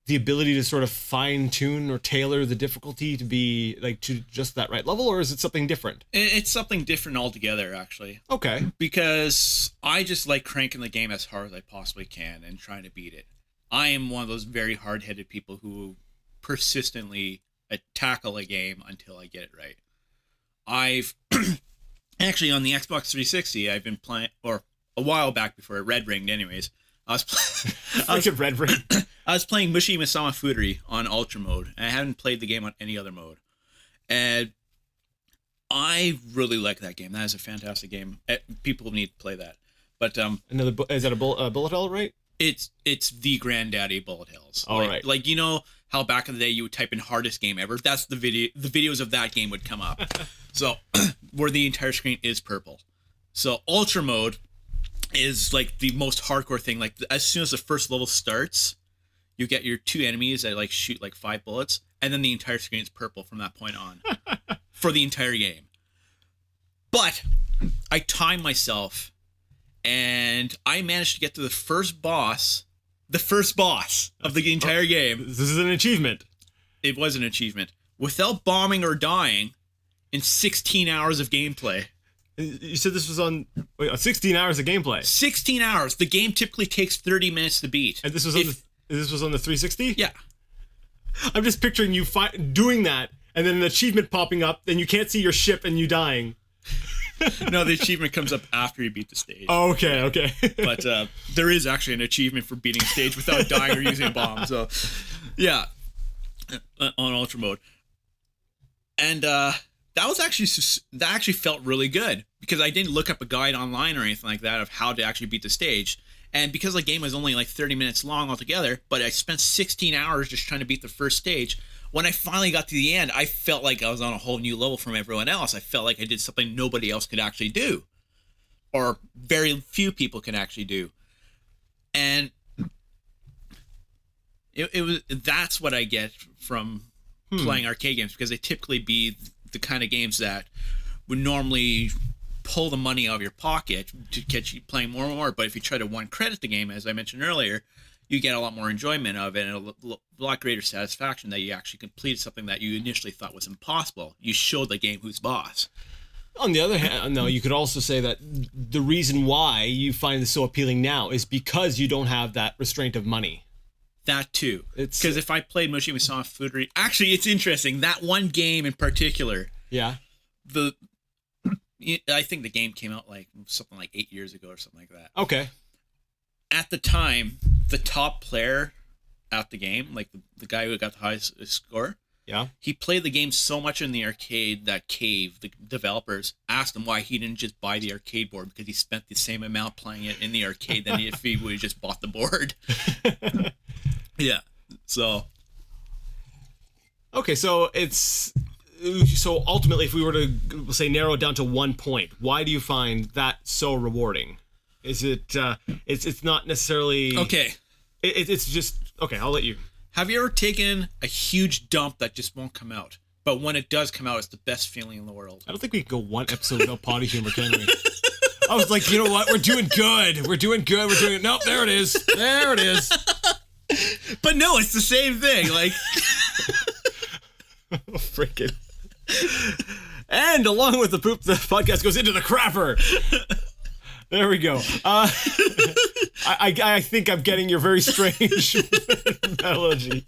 The ability to sort of fine tune or tailor the difficulty to be like to just that right level, or is it something different? It's something different altogether, actually. Okay. Because I just like cranking the game as hard as I possibly can and trying to beat it. I am one of those very hard-headed people who persistently tackle a game until I get it right. I've actually on the Xbox 360, I've been playing, or a while back before it red ringed anyways, I was Red Ring. I was playing Mushi Masama Futari on Ultra mode, and I hadn't played the game on any other mode. And I really like that game. That is a fantastic game. People need to play that. But Is that a bullet hell, right? it's the granddaddy bullet hells. All right. Like you know how back in the day you would type in hardest game ever? That's the videos of that game would come up. So where the entire screen is purple. So Ultra mode is like the most hardcore thing. Like as soon as the first level starts, you get your two enemies that like shoot like 5 bullets, and then the entire screen is purple from that point on for the entire game. But I timed myself, and I managed to get to the first boss of the entire game. This is an achievement. It was an achievement without bombing or dying in 16 hours of gameplay. You said this was on 16 hours of gameplay. 16 hours. The game typically takes 30 minutes to beat. And this was on the 360? Yeah. I'm just picturing you doing that, and then an achievement popping up, and you can't see your ship, and you dying. No, the achievement comes up after you beat the stage. Oh, okay. But there is actually an achievement for beating a stage without dying or using a bomb. So, yeah, on Ultra mode. And that actually felt really good because I didn't look up a guide online or anything like that of how to actually beat the stage. And because the game was only like 30 minutes long altogether, but I spent 16 hours just trying to beat the first stage. When I finally got to the end, I felt like I was on a whole new level from everyone else. I felt like I did something nobody else could actually do, or very few people can actually do. And that's what I get from playing arcade games, because they typically be the kind of games that would normally pull the money out of your pocket to get you playing more and more. But if you try to one credit the game, as I mentioned earlier, you get a lot more enjoyment of it and a lot greater satisfaction that you actually completed something that you initially thought was impossible. You showed the game who's boss. On the other hand, no, you could also say that the reason why you find this so appealing now is because you don't have that restraint of money. That too. Because if I played Mushi Musama Futari, actually, it's interesting. That one game in particular. Yeah. I think the game came out like something like 8 years ago or something like that. Okay. At the time, the top player at the game, like the guy who got the highest score, yeah, he played the game so much in the arcade that Cave, the developers, asked him why he didn't just buy the arcade board, because he spent the same amount playing it in the arcade than if he would have just bought the board. Yeah. So. Okay, so ultimately, if we were to say narrow it down to 1 point, why do you find that so rewarding? Is it? It's not necessarily. Okay. It's just okay. I'll let you. Have you ever taken a huge dump that just won't come out, but when it does come out, it's the best feeling in the world? I don't think we can go one episode without potty humor, can we? I was like, you know what? We're doing good. Nope, there it is. But no, it's the same thing. Like, freaking. And along with the poop, the podcast goes into the crapper. There we go. I think I'm getting your very strange analogy.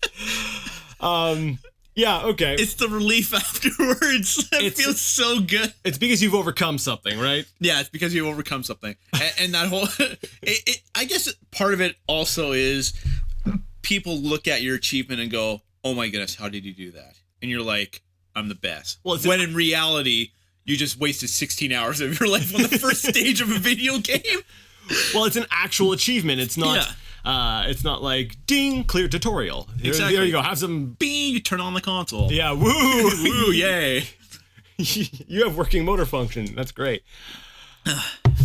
Yeah, okay. it's the relief afterwards. It feels so good. It's because you've overcome something, right? Yeah, it's because you overcome something. And that whole... I guess part of it also is people look at your achievement and go, oh my goodness, how did you do that? And you're like, I'm the best. Well, when in reality, you just wasted 16 hours of your life on the first stage of a video game. Well, it's an actual achievement. It's not... it's not like, ding, clear tutorial. Exactly. There you go. Have some... Bing, you turn on the console. Yeah, woo! Woo, yay. You have working motor function. That's great.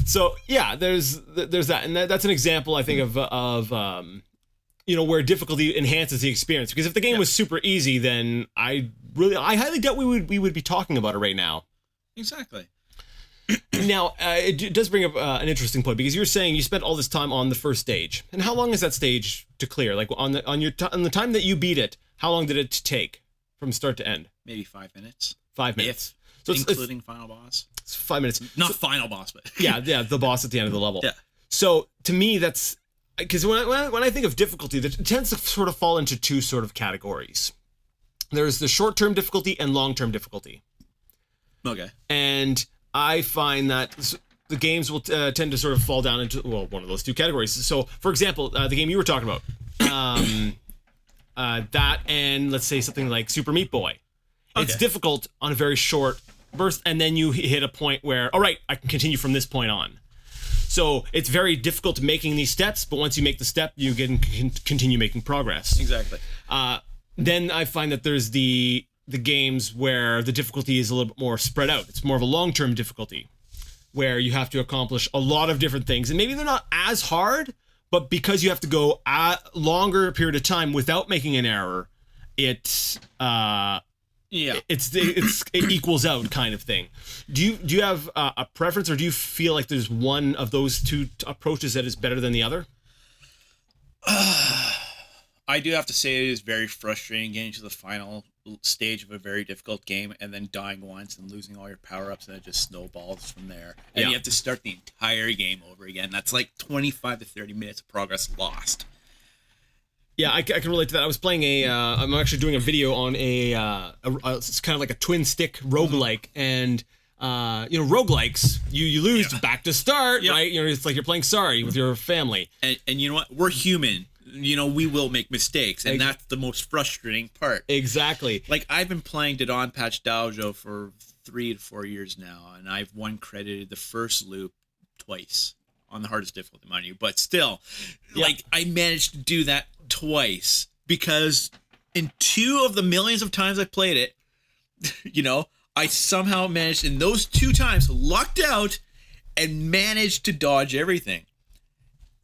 So, yeah, there's that. And that's an example, I think, of where difficulty enhances the experience. Because if the game was super easy, then I highly doubt we would be talking about it right now. Exactly. Now, it does bring up an interesting point, because you were saying you spent all this time on the first stage. And how long is that stage to clear? Like on the time that you beat it, how long did it take from start to end? Maybe 5 minutes. 5 minutes. So including final boss. It's 5 minutes. Not final boss, but yeah, the boss at the end of the level. Yeah. So to me, that's because when I think of difficulty, it tends to sort of fall into two sort of categories. There's the short-term difficulty and long-term difficulty. Okay. And I find that the games will tend to sort of fall down into, one of those two categories. So, for example, the game you were talking about, that and let's say something like Super Meat Boy. Okay. It's difficult on a very short burst, and then you hit a point where, all right, I can continue from this point on. So it's very difficult making these steps, but once you make the step, you can continue making progress. Exactly. Then I find that there's the games where the difficulty is a little bit more spread out. It's more of a long-term difficulty where you have to accomplish a lot of different things. And maybe they're not as hard, but because you have to go a longer period of time without making an error, it equals out kind of thing. Do you have a preference, or do you feel like there's one of those two approaches that is better than the other? I do have to say it is very frustrating getting to the final stage of a very difficult game and then dying once and losing all your power-ups, and it just snowballs from there. And you have to start the entire game over again. That's like 25 to 30 minutes of progress lost. Yeah, I can relate to that. I was playing I'm actually doing a video on it's kind of like a twin stick roguelike, and roguelikes, you lose back to start, right? It's like you're playing Sorry with your family. And you know what? We're human. We will make mistakes, and that's the most frustrating part. Exactly. Like, I've been playing Dodon Patch Dojo for 3 to 4 years now, and I've one-credited the first loop twice on the hardest difficulty, mind you. But still, like, I managed to do that twice because in 2 of the millions of times I played it, I somehow managed, in those 2 times, lucked out and managed to dodge everything.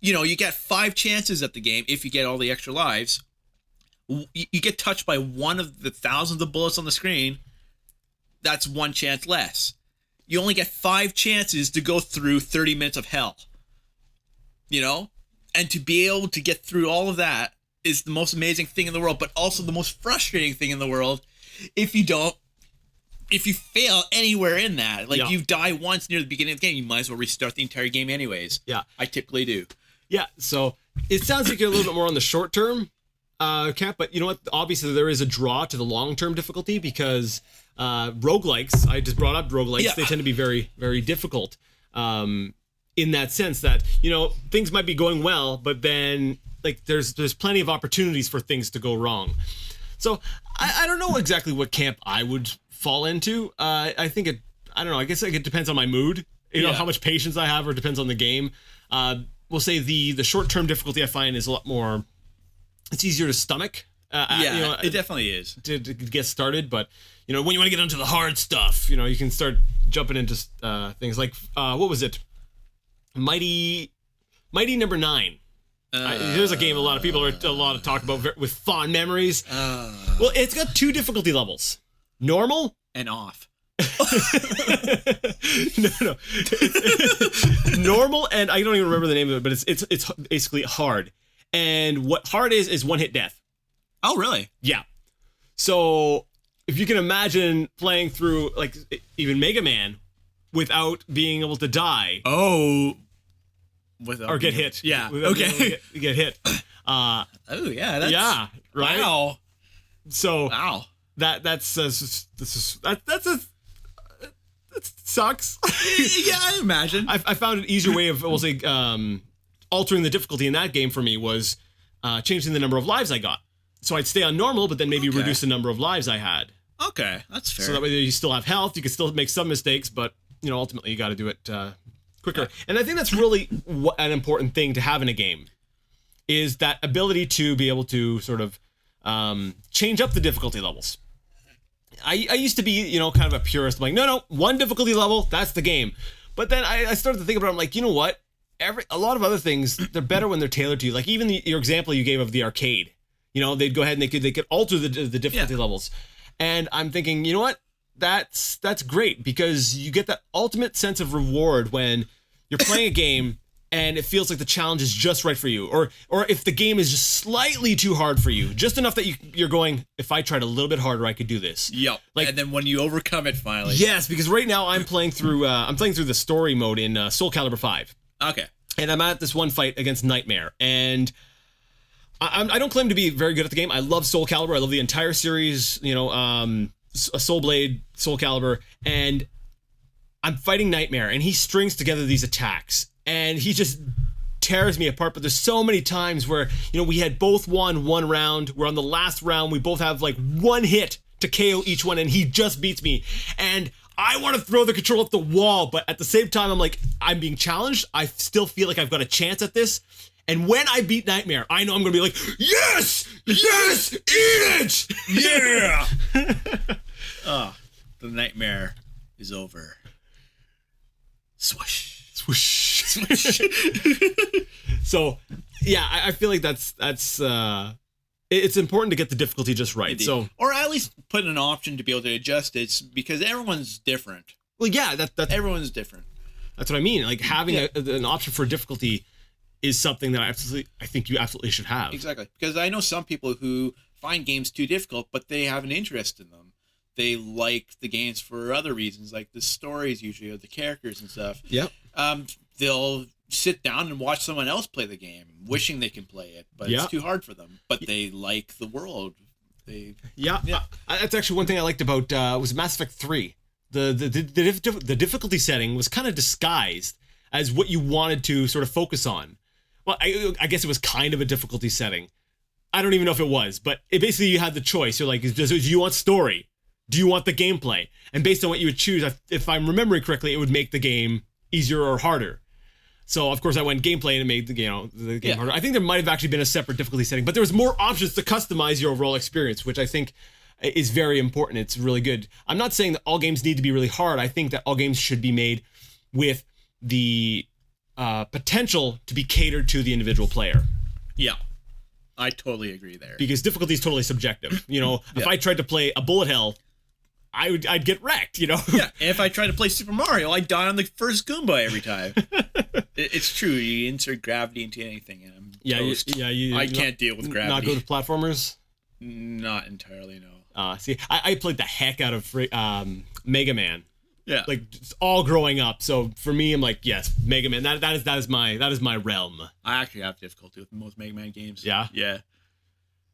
You get 5 chances at the game if you get all the extra lives. You get touched by one of the thousands of bullets on the screen. That's 1 chance less. You only get 5 chances to go through 30 minutes of hell. And to be able to get through all of that is the most amazing thing in the world, but also the most frustrating thing in the world if you fail anywhere in that. Like, you die once near the beginning of the game, you might as well restart the entire game anyways. Yeah. I typically do. Yeah, so it sounds like you're a little bit more on the short term camp, but you know what? Obviously, there is a draw to the long term difficulty because roguelikes, I just brought up roguelikes, they tend to be very, very difficult in that sense that, things might be going well, but then like there's plenty of opportunities for things to go wrong. So I don't know exactly what camp I would fall into. I think I don't know. I guess it depends on my mood, how much patience I have, or depends on the game. We'll say the short-term difficulty I find is a lot more, it's easier to stomach. It definitely is. To get started, but, when you want to get onto the hard stuff, you can start jumping into things like, what was it? Mighty number 9. Here's a game a lot of people are talk about with fond memories. Well, it's got 2 difficulty levels. Normal and off. No. normal, and I don't even remember the name of it, but it's basically hard. And what hard is one hit death. Oh, really? Yeah. So if you can imagine playing through like even Mega Man without being able to die. Oh. Or get hit. Yeah. Okay. Get hit. Oh yeah. That's, yeah. Right. Wow. So wow. That sucks. Yeah, I imagine. I found an easier way of, we'll say, altering the difficulty in that game for me was changing the number of lives I got. So I'd stay on normal, but then maybe reduce the number of lives I had. Okay, that's fair. So that way you still have health. You can still make some mistakes, but ultimately you got to do it quicker. And I think that's really an important thing to have in a game, is that ability to be able to sort of change up the difficulty levels. I used to be, kind of a purist. I'm like, no, one difficulty level, that's the game. But then I started to think about it. I'm like, you know what? A lot of other things, they're better when they're tailored to you. Like even your example you gave of the arcade. They'd go ahead and they could alter the difficulty levels. And I'm thinking, you know what? That's great, because you get that ultimate sense of reward when you're playing a game and it feels like the challenge is just right for you, or if the game is just slightly too hard for you, just enough that you're going, if I tried a little bit harder, I could do this. Yep. And then when you overcome it finally. Yes, because right now I'm playing through the story mode in Soul Calibur 5. Okay. And I'm at this one fight against Nightmare, and I don't claim to be very good at the game. I love Soul Calibur. I love the entire series. Soul Blade, Soul Calibur, and I'm fighting Nightmare, and he strings together these attacks, and he just tears me apart. But there's so many times where, we had both won one round. We're on the last round. We both have like one hit to KO each one, and he just beats me. And I want to throw the control at the wall, but at the same time, I'm like, I'm being challenged. I still feel like I've got a chance at this. And when I beat Nightmare, I know I'm going to be like, yes, eat it, yeah. The nightmare is over. Swoosh. Swoosh. Swoosh. So, yeah, I feel like that's it's important to get the difficulty just right. Indeed. So, or at least put an option to be able to adjust it, because everyone's different. Well, yeah, that's everyone's different. That's what I mean. Like having an option for difficulty is something that I think you absolutely should have. Exactly. Because I know some people who find games too difficult, but they have an interest in them. They like the games for other reasons, like the stories usually, or the characters and stuff. Yep. They'll sit down and watch someone else play the game, wishing they can play it, but it's too hard for them. But they like the world. That's actually one thing I liked about was Mass Effect 3. The difficulty setting was kind of disguised as what you wanted to sort of focus on. Well, I guess it was kind of a difficulty setting. I don't even know if it was, but basically you had the choice. You're like, do you want story? Do you want the gameplay? And based on what you would choose, if I'm remembering correctly, it would make the game easier or harder. So, of course, I went gameplay and it made the game harder. I think there might have actually been a separate difficulty setting, but there was more options to customize your overall experience, which I think is very important. It's really good. I'm not saying that all games need to be really hard. I think that all games should be made with the potential to be catered to the individual player. Yeah, I totally agree there. Because difficulty is totally subjective. If I tried to play a bullet hell, I'd get wrecked. Yeah, if I tried to play Super Mario, I'd die on the first Goomba every time. It's true. You insert gravity into anything, and I'm toast. I can't deal with gravity. Not go to platformers. Not entirely, no. See, I played the heck out of Mega Man. Yeah, like just all growing up. So for me, I'm like, yes, Mega Man. That is my realm. I actually have difficulty with most Mega Man games. Yeah,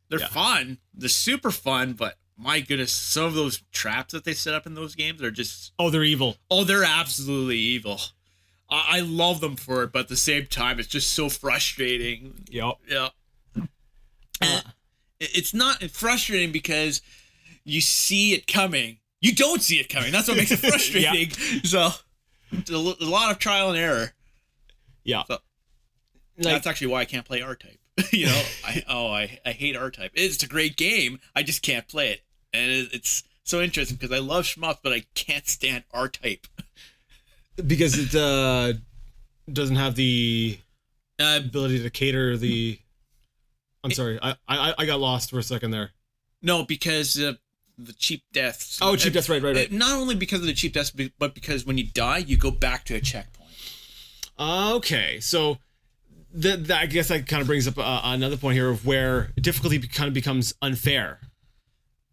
they're fun. They're super fun, but my goodness, some of those traps that they set up in those games are just they're evil. Oh, they're absolutely evil. I love them for it, but at the same time, it's just so frustrating. Yep. Yeah. It's not frustrating because you see it coming. You don't see it coming. That's what makes it frustrating. So, a lot of trial and error. Yeah. So, that's actually why I can't play R-Type. I hate R-Type. It's a great game. I just can't play it. And it's so interesting because I love shmups, but I can't stand R-Type. Because it doesn't have the ability to cater the... I'm sorry. I got lost for a second there. No, because... the cheap deaths. Oh, cheap deaths, right. Not only because of the cheap deaths, but because when you die, you go back to a checkpoint. Okay, so that I guess that kind of brings up another point here of where difficulty kind of becomes unfair.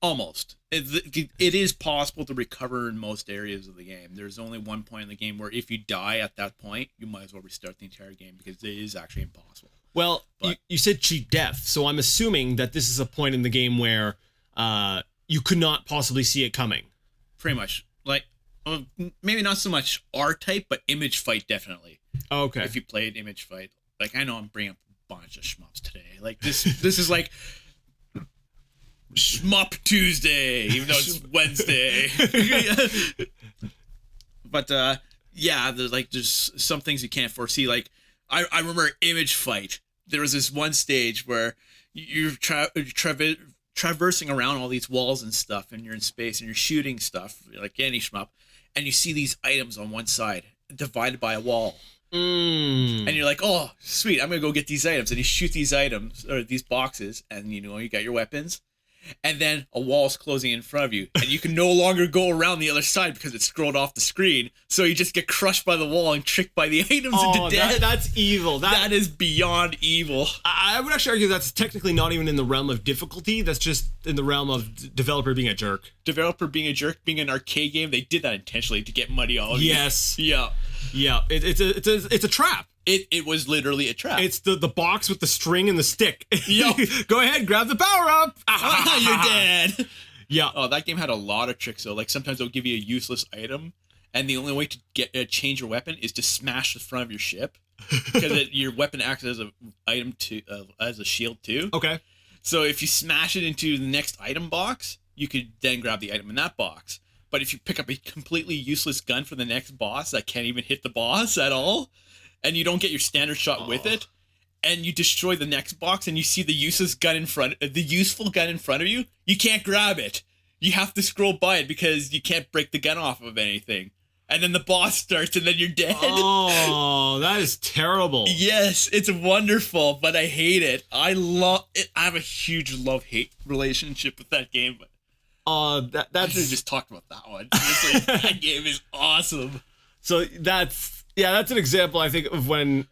Almost. It is possible to recover in most areas of the game. There's only one point in the game where if you die at that point, you might as well restart the entire game because it is actually impossible. Well, you said cheat death, so I'm assuming that this is a point in the game where you could not possibly see it coming. Pretty much. Like, maybe not so much R-type, but image fight definitely. Okay. If you played image fight. Like, I know I'm bringing up a bunch of shmups today. Like, this is like Shmup Tuesday, even though it's Wednesday. But, yeah, there's some things you can't foresee. Like, I remember image fight. There was this one stage where you're traversing around all these walls and stuff, and you're in space, and you're shooting stuff, like any shmup, and you see these items on one side, divided by a wall. And you're like, oh, sweet, I'm going to go get these items. And you shoot these items, or these boxes, and you got your weapons. And then a wall's closing in front of you, and you can no longer go around the other side because it's scrolled off the screen. So you just get crushed by the wall and tricked by the items into death. That's evil. That is beyond evil. I would actually argue that's technically not even in the realm of difficulty. That's just in the realm of developer being a jerk. Developer being a jerk, being an arcade game, they did that intentionally to get money all of you. Yes. Yeah. Yeah. It's a trap. It was literally a trap. It's the box with the string and the stick. Yo. Go ahead, grab the power up. You're dead. Yeah. Oh, that game had a lot of tricks though. Like sometimes they'll give you a useless item, and the only way to get change your weapon is to smash the front of your ship because your weapon acts as a item as a shield too. Okay. So if you smash it into the next item box, you could then grab the item in that box. But if you pick up a completely useless gun for the next boss that can't even hit the boss at all, and you don't get your standard shot with it, and you destroy the next box, and you see the useful gun in front of you, you can't grab it. You have to scroll by it because you can't break the gun off of anything. And then the boss starts, and then you're dead. Oh, that is terrible. Yes, it's wonderful, but I hate it. I love it. I have a huge love-hate relationship with that game. But that's I should have just talked about that one. Honestly, that game is awesome. So that's an example, I think, of when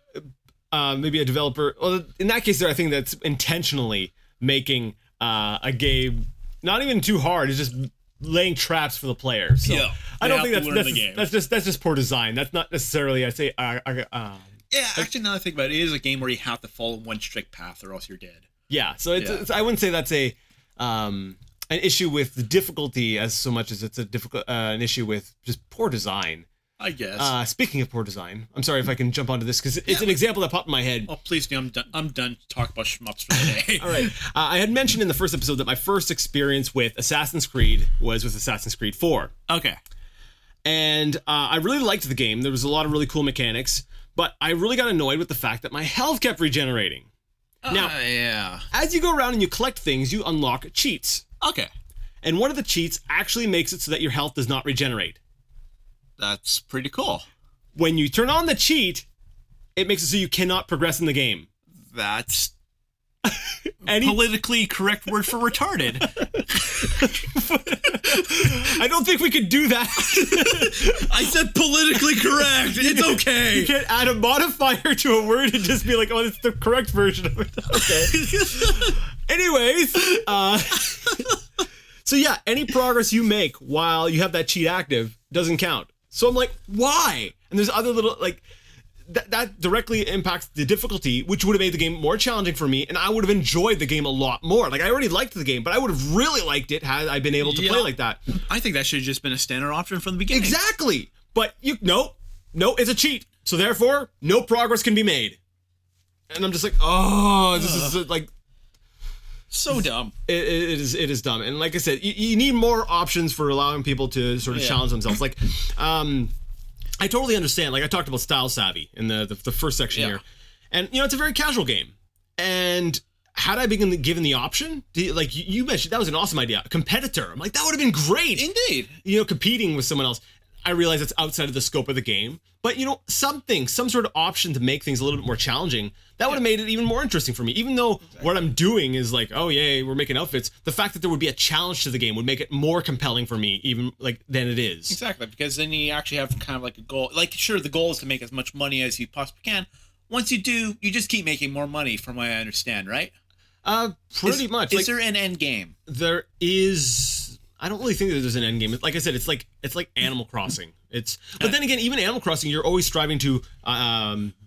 maybe a developer, well, in that case there, I think that's intentionally making a game not even too hard. It's just laying traps for the player. So yeah, I don't think that's just poor design. That's not necessarily, I'd say, yeah, actually, now that I think about it, it is a game where you have to follow one strict path or else you're dead. Yeah, so it's I wouldn't say that's an issue with the difficulty as so much as it's an issue with just poor design. I guess. Speaking of poor design, I'm sorry if I can jump onto this because it's an example that popped in my head. Oh, please do. I'm done to talk about shmups for the day. All right. I had mentioned in the first episode that my first experience with Assassin's Creed was with Assassin's Creed 4. Okay. And I really liked the game. There was a lot of really cool mechanics, but I really got annoyed with the fact that my health kept regenerating. Now, yeah. as you go around and you collect things, you unlock cheats. Okay. And one of the cheats actually makes it so that your health does not regenerate. That's pretty cool. When you turn on the cheat, it makes it so you cannot progress in the game. That's politically correct word for retarded. I don't think we could do that. I said politically correct. It's okay. You can't add a modifier to a word and just be like, oh, it's the correct version of it. Okay. Anyways, so yeah, any progress you make while you have that cheat active doesn't count. So I'm like, why? And there's other little, like, that directly impacts the difficulty, which would have made the game more challenging for me, and I would have enjoyed the game a lot more. Like, I already liked the game, but I would have really liked it had I been able to play like that. I think that should have just been a standard option from the beginning. Exactly. But no, it's a cheat. So therefore, no progress can be made. And I'm just like, oh, this is like... So dumb. It is dumb. And like I said, you need more options for allowing people to sort of challenge themselves. Like, I totally understand. Like, I talked about Style Savvy in the first section here. And, it's a very casual game. And had I been given the option, like you mentioned, that was an awesome idea. A competitor. I'm like, that would have been great. Indeed. Competing with someone else. I realize it's outside of the scope of the game, but some sort of option to make things a little bit more challenging, that would have made it even more interesting for me. Even though what I'm doing is like, oh yay, we're making outfits, the fact that there would be a challenge to the game would make it more compelling for me, even than it is. Exactly, because then you actually have kind of like a goal. Like, sure, the goal is to make as much money as you possibly can. Once you do, you just keep making more money, from what I understand, right? Pretty much. Is there an end game? There is. I don't really think that there's an end game. Like I said, it's like Animal Crossing. But then again, even Animal Crossing, you're always striving to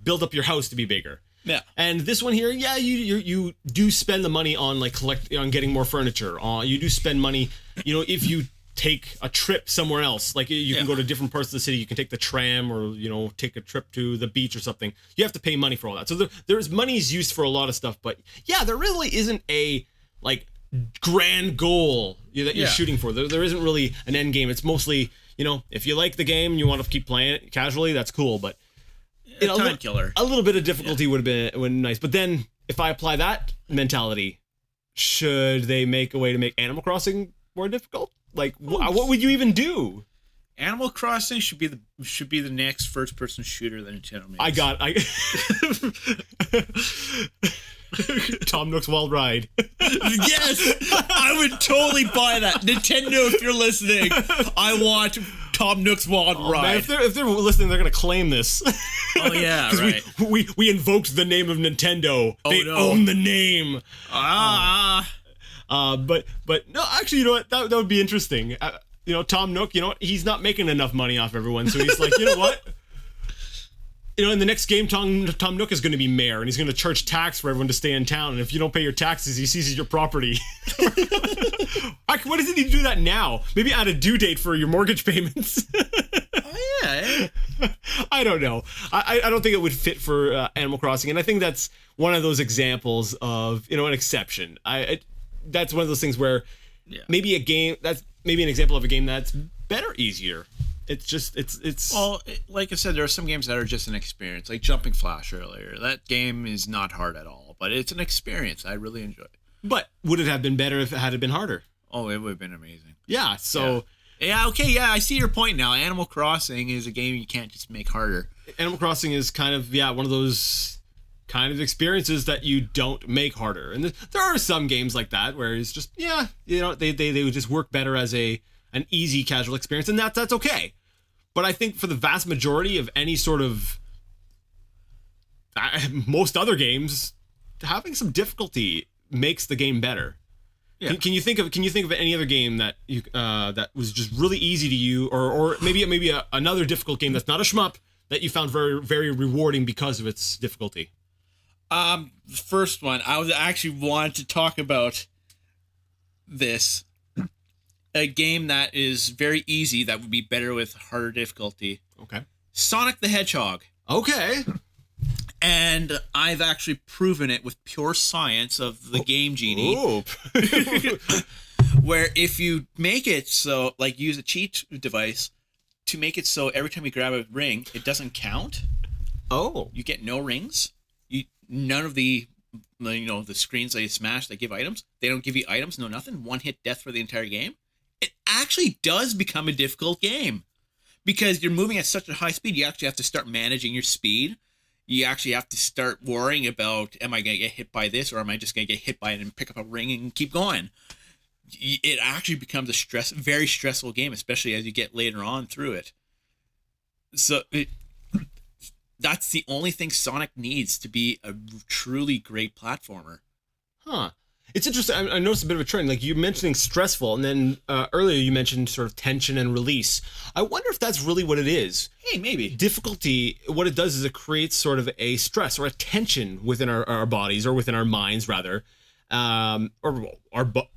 build up your house to be bigger. Yeah. And this one here, yeah, you do spend the money on on getting more furniture. You do spend money, if you take a trip somewhere else, like you can go to different parts of the city, you can take the tram or take a trip to the beach or something. You have to pay money for all that. So there's money's used for a lot of stuff, but yeah, there really isn't a grand goal that you're shooting for. There isn't really an end game. It's mostly, if you like the game and you want to keep playing it casually, that's cool, but time killer. A little bit of difficulty would have been nice. But then if I apply that mentality, should they make a way to make Animal Crossing more difficult? What would you even do? Animal Crossing should be the next first-person shooter that Nintendo makes. Tom Nook's Wild Ride. Yes, I would totally buy that. Nintendo, if you're listening, I want Tom Nook's Wild Ride. Man, if they're listening, they're gonna claim this. Oh yeah, right. We invoked the name of Nintendo. They own the name. But no, actually, you know what? That would be interesting. Tom Nook, he's not making enough money off everyone, so he's like, you know what? In the next game, Tom Nook is going to be mayor, and he's going to charge tax for everyone to stay in town. And if you don't pay your taxes, he seizes your property. Why doesn't he do that now? Maybe add a due date for your mortgage payments. Oh yeah. I don't know. I don't think it would fit for Animal Crossing, and I think that's one of those examples of an exception. That's one of those things where maybe an example of a game that's better, easier. It's well, like I said, there are some games that are just an experience, like Jumping Flash earlier. That game is not hard at all, but it's an experience I really enjoy. But would it have been better if it had been harder? Oh, it would have been amazing. Yeah, so okay, I see your point now. Animal Crossing is a game you can't just make harder. Animal Crossing is kind of one of those kind of experiences that you don't make harder. And there are some games like that where it's just they would just work better as an easy casual experience, and that's okay. But I think for the vast majority of any sort of most other games, having some difficulty makes the game better. Yeah. Can you think of any other game that you that was just really easy to you, or maybe another difficult game that's not a shmup that you found very, very rewarding because of its difficulty? The first one, I was actually wanted to talk about this. A game that is very easy that would be better with harder difficulty. Okay. Sonic the Hedgehog. Okay. And I've actually proven it with pure science of the Game Genie. Where if you make it so, use a cheat device to make it so every time you grab a ring, it doesn't count. Oh. You get no rings. None of the screens that you smash that give items, they don't give you items, no nothing. One hit death for the entire game. It actually does become a difficult game because you're moving at such a high speed. You actually have to start managing your speed. You actually have to start worrying about, am I going to get hit by this, or am I just going to get hit by it and pick up a ring and keep going? It actually becomes a very stressful game, especially as you get later on through it. So that's the only thing Sonic needs to be a truly great platformer. Huh. It's interesting. I noticed a bit of a trend. Like, you're mentioning stressful, and then earlier you mentioned sort of tension and release. I wonder if that's really what it is. Hey, maybe. Difficulty, what it does is it creates sort of a stress or a tension within our bodies, or within our minds, rather, or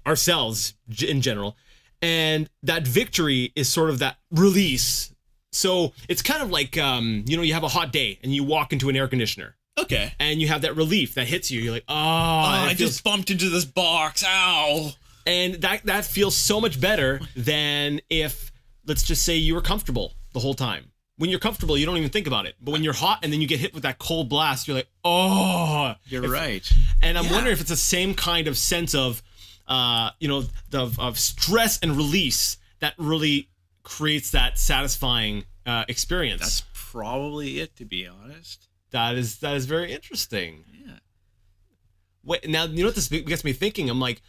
ourselves in general. And that victory is sort of that release. So it's kind of like, you have a hot day, and you walk into an air conditioner. Okay. And you have that relief that hits you. You're like, I just bumped into this box. Ow. And that feels so much better than if, let's just say, you were comfortable the whole time. When you're comfortable, you don't even think about it. But when you're hot and then you get hit with that cold blast, you're like, oh. You're right. And I'm wondering if it's the same kind of sense of, of stress and release that really creates that satisfying experience. That's probably it, to be honest. That is very interesting. Yeah. Wait, now you know what this gets me thinking? I'm like,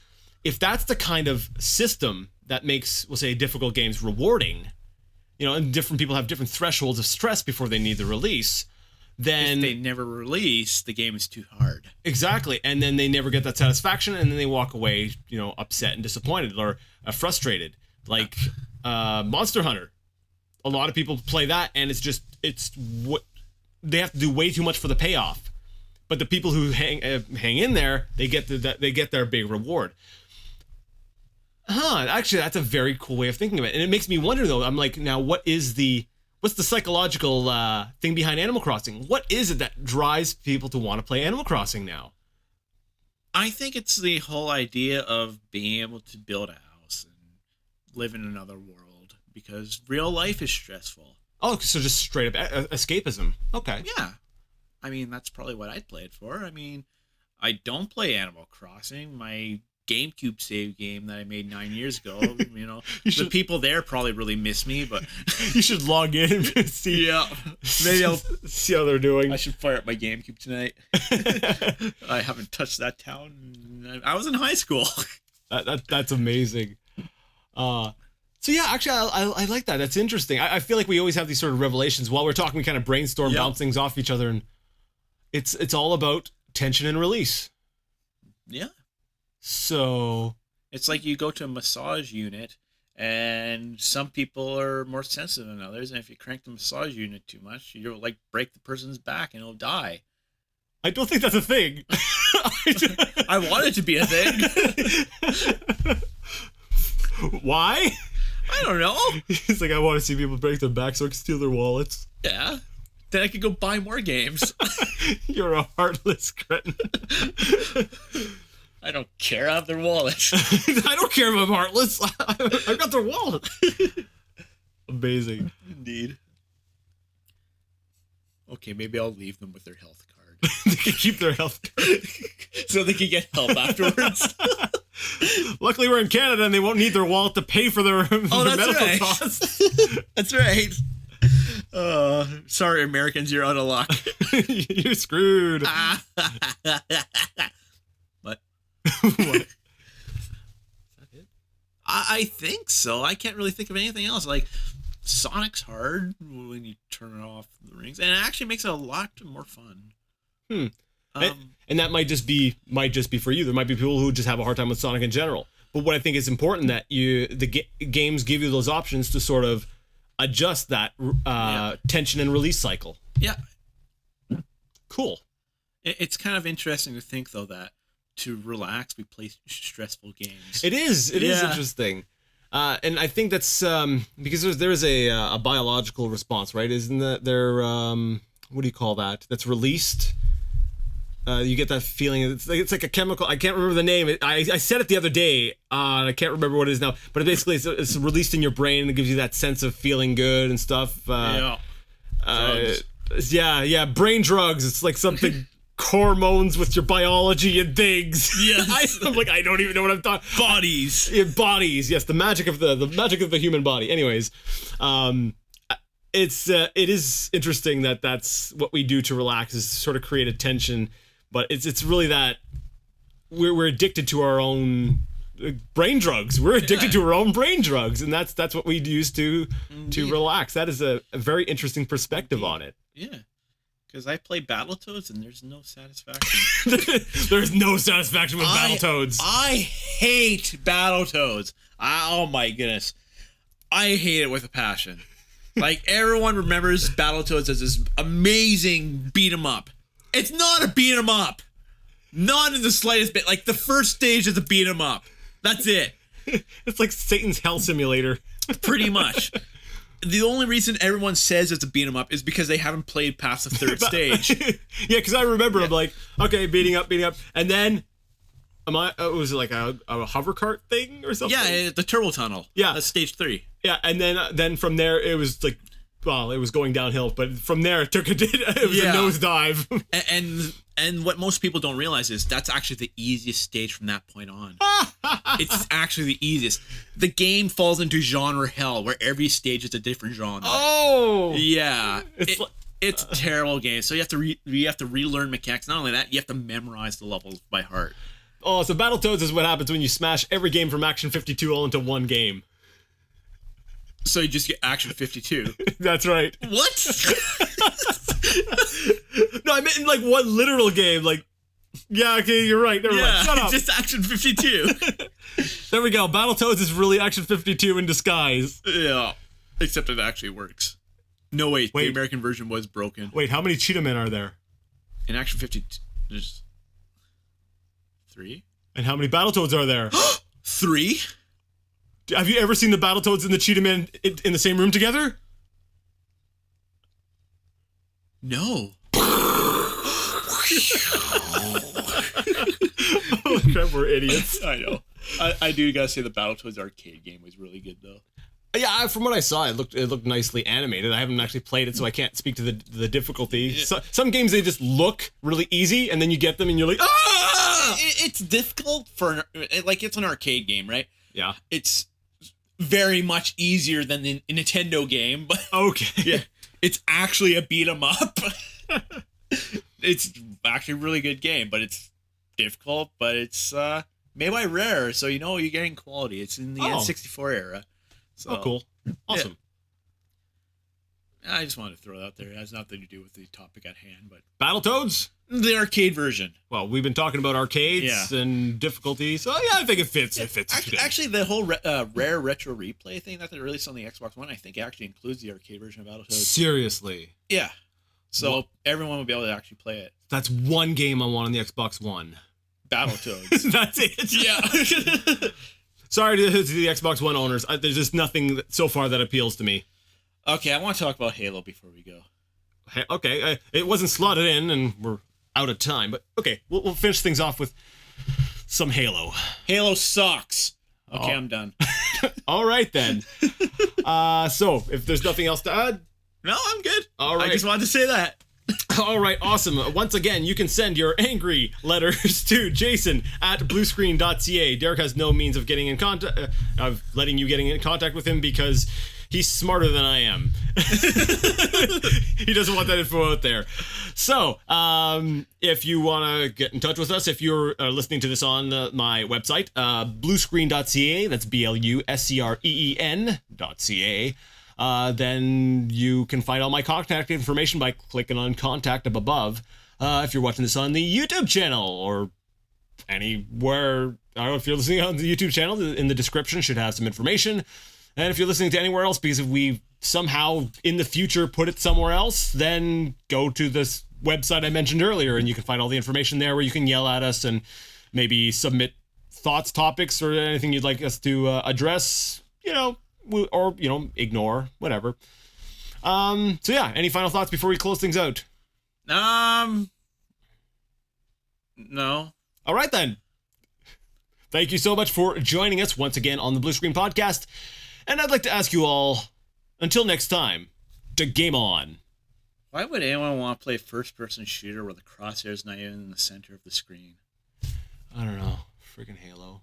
if that's the kind of system that makes, we'll say, difficult games rewarding, and different people have different thresholds of stress before they need the release, then if they never release, the game is too hard. Exactly, and then they never get that satisfaction, and then they walk away, upset and disappointed or frustrated. Like Monster Hunter, a lot of people play that, and it's what they have to do way too much for the payoff. But the people who hang in there, they get their big reward. Actually, that's a very cool way of thinking of it, and it makes me wonder though. I'm like, now what's the psychological thing behind Animal Crossing? What is it that drives people to want to play Animal Crossing now? I think it's the whole idea of being able to build a house and live in another world, because real life is stressful. Oh, so just straight up escapism. Okay. Yeah. I mean, that's probably what I'd play it for. I mean, I don't play Animal Crossing. My GameCube save game that I made 9 years ago, the people there probably really miss me, but you should log in and see. Yeah. Maybe I'll see how they're doing. I should fire up my GameCube tonight. I haven't touched that town. I was in high school. That's amazing. So yeah, actually, I like that. That's interesting. I feel like we always have these sort of revelations while we're talking. We kind of brainstorm, bounce things off each other, and it's all about tension and release. Yeah. So it's like you go to a massage unit, and some people are more sensitive than others, and if you crank the massage unit too much, you'll like break the person's back and he'll die. I don't think that's a thing. I want it to be a thing. Why? I don't know. He's like, I want to see people break their back so I can steal their wallets. Yeah. Then I could go buy more games. You're a heartless cretin. I don't care. I have their wallets. I don't care if I'm heartless. I've got their wallet. Amazing. Indeed. Okay, maybe I'll leave them with their health card. They can keep their health card. So they can get help afterwards. Luckily, we're in Canada and they won't need their wallet to pay for their, medical right. costs. That's right. Sorry, Americans, you're out of luck. You're screwed. What? What? I think so. I can't really think of anything else. Like, Sonic's hard when you turn off the rings, and it actually makes it a lot more fun. And that might just be for you. There might be people who just have a hard time with Sonic in general. But what I think is important that the games give you those options to sort of adjust that tension and release cycle. Yeah. Cool. It's kind of interesting to think, though, that to relax, we play stressful games. It is interesting. And I think that's because there is a biological response, right? Isn't that there? What do you call that? That's released. You get that feeling. It's like a chemical. I can't remember the name. I said it the other day. I can't remember what it is now. But basically, it's released in your brain and it gives you that sense of feeling good and stuff. Drugs. Yeah. Brain drugs. It's like something. Hormones with your biology and things. Yes. I'm like, I don't even know what I'm talking. Bodies. Yeah, bodies. Yes, the magic of the human body. Anyways, it is interesting that that's what we do to relax, is sort of create a tension, but it's really that we're addicted to our own brain drugs. We're addicted to our own brain drugs, and that's what we use to relax. That is a very interesting perspective on it. Yeah. Because I play Battletoads and there's no satisfaction. There's no satisfaction with Battletoads. I hate Battletoads. Oh my goodness. I hate it with a passion. Like, everyone remembers Battletoads as this amazing beat 'em up. It's not a beat 'em up. Not in the slightest bit. Like, the first stage is a beat 'em up. That's it. It's like Satan's Hell Simulator. Pretty much. The only reason everyone says it's a beat 'em up is because they haven't played past the third stage. Yeah, because I remember I'm like, okay, beating up, and then was it like a hover cart thing or something? Yeah, the turbo tunnel. Yeah, that's stage 3. Yeah, and then from there it was like well, it was going downhill, but from there it was a nosedive. And what most people don't realize is that's actually the easiest stage from that point on. It's actually the easiest. The game falls into genre hell, where every stage is a different genre. Oh, yeah, it's a terrible game. So you have to relearn mechanics. Not only that, you have to memorize the levels by heart. Oh, so Battletoads is what happens when you smash every game from Action 52 all into one game. So you just get Action 52. That's right. What? No, I meant in like one literal game. Like, yeah, okay, you're right. Never mind. Shut up. Just Action 52. There we go. Battletoads is really Action 52 in disguise. Yeah. Except it actually works. No, wait. The American version was broken. Wait, how many Cheetah Men are there? In Action 52, there's 3. And how many Battletoads are there? 3? Have you ever seen the Battletoads and the Cheetah Men in the same room together? No. Holy crap, we're idiots. I know. I do gotta say the Battletoads arcade game was really good though. Yeah, from what I saw, it looked nicely animated. I haven't actually played it, so I can't speak to the difficulty. Yeah. So, some games, they just look really easy, and then you get them, and you're like, ah! It's difficult for it's an arcade game, right? Yeah. It's very much easier than the Nintendo game, but Okay. yeah, it's actually a beat 'em up. It's actually a really good game, but it's difficult. But it's made by Rare, so you're getting quality. It's in the N64 era. So, cool. Awesome. Yeah. I just wanted to throw that out there. It has nothing to do with the topic at hand, but Battletoads? the arcade version. Well, we've been talking about arcades and difficulty, so yeah, I think it fits. It fits. Actually, the whole Rare Retro Replay thing that they released on the Xbox One, I think actually includes the arcade version of Battletoads. Seriously. Yeah. So everyone will be able to actually play it. That's one game I want on the Xbox One. Battletoads. That's it. Yeah. Sorry to the Xbox One owners. There's just nothing so far that appeals to me. Okay, I want to talk about Halo before we go. Hey, okay, it wasn't slotted in, and we're out of time. But okay, we'll finish things off with some Halo. Halo sucks. Okay, I'm done. All right then. So if there's nothing else to add, No, I'm good. All right. I just wanted to say that. all right, awesome. Once again, you can send your angry letters to Jason at BluScreen.ca. Derek has no means of getting in contact, of letting you getting in contact with him because he's smarter than I am. He doesn't want that info out there. So, if you want to get in touch with us, if you're listening to this on my website, BluScreen.ca, that's BluScreen.ca, then you can find all my contact information by clicking on contact up above. If you're watching this on the YouTube channel or anywhere, I don't know if you're listening on the YouTube channel, in the description should have some information. And if you're listening to anywhere else, because if we somehow in the future put it somewhere else, then go to this website I mentioned earlier, and you can find all the information there where you can yell at us and maybe submit thoughts, topics, or anything you'd like us to address, or, ignore, whatever. So yeah, any final thoughts before we close things out? No. All right then. Thank you so much for joining us once again on the Blue Screen Podcast. And I'd like to ask you all, until next time, to game on. Why would anyone want to play first-person shooter where the crosshair's not even in the center of the screen? I don't know. Freaking Halo.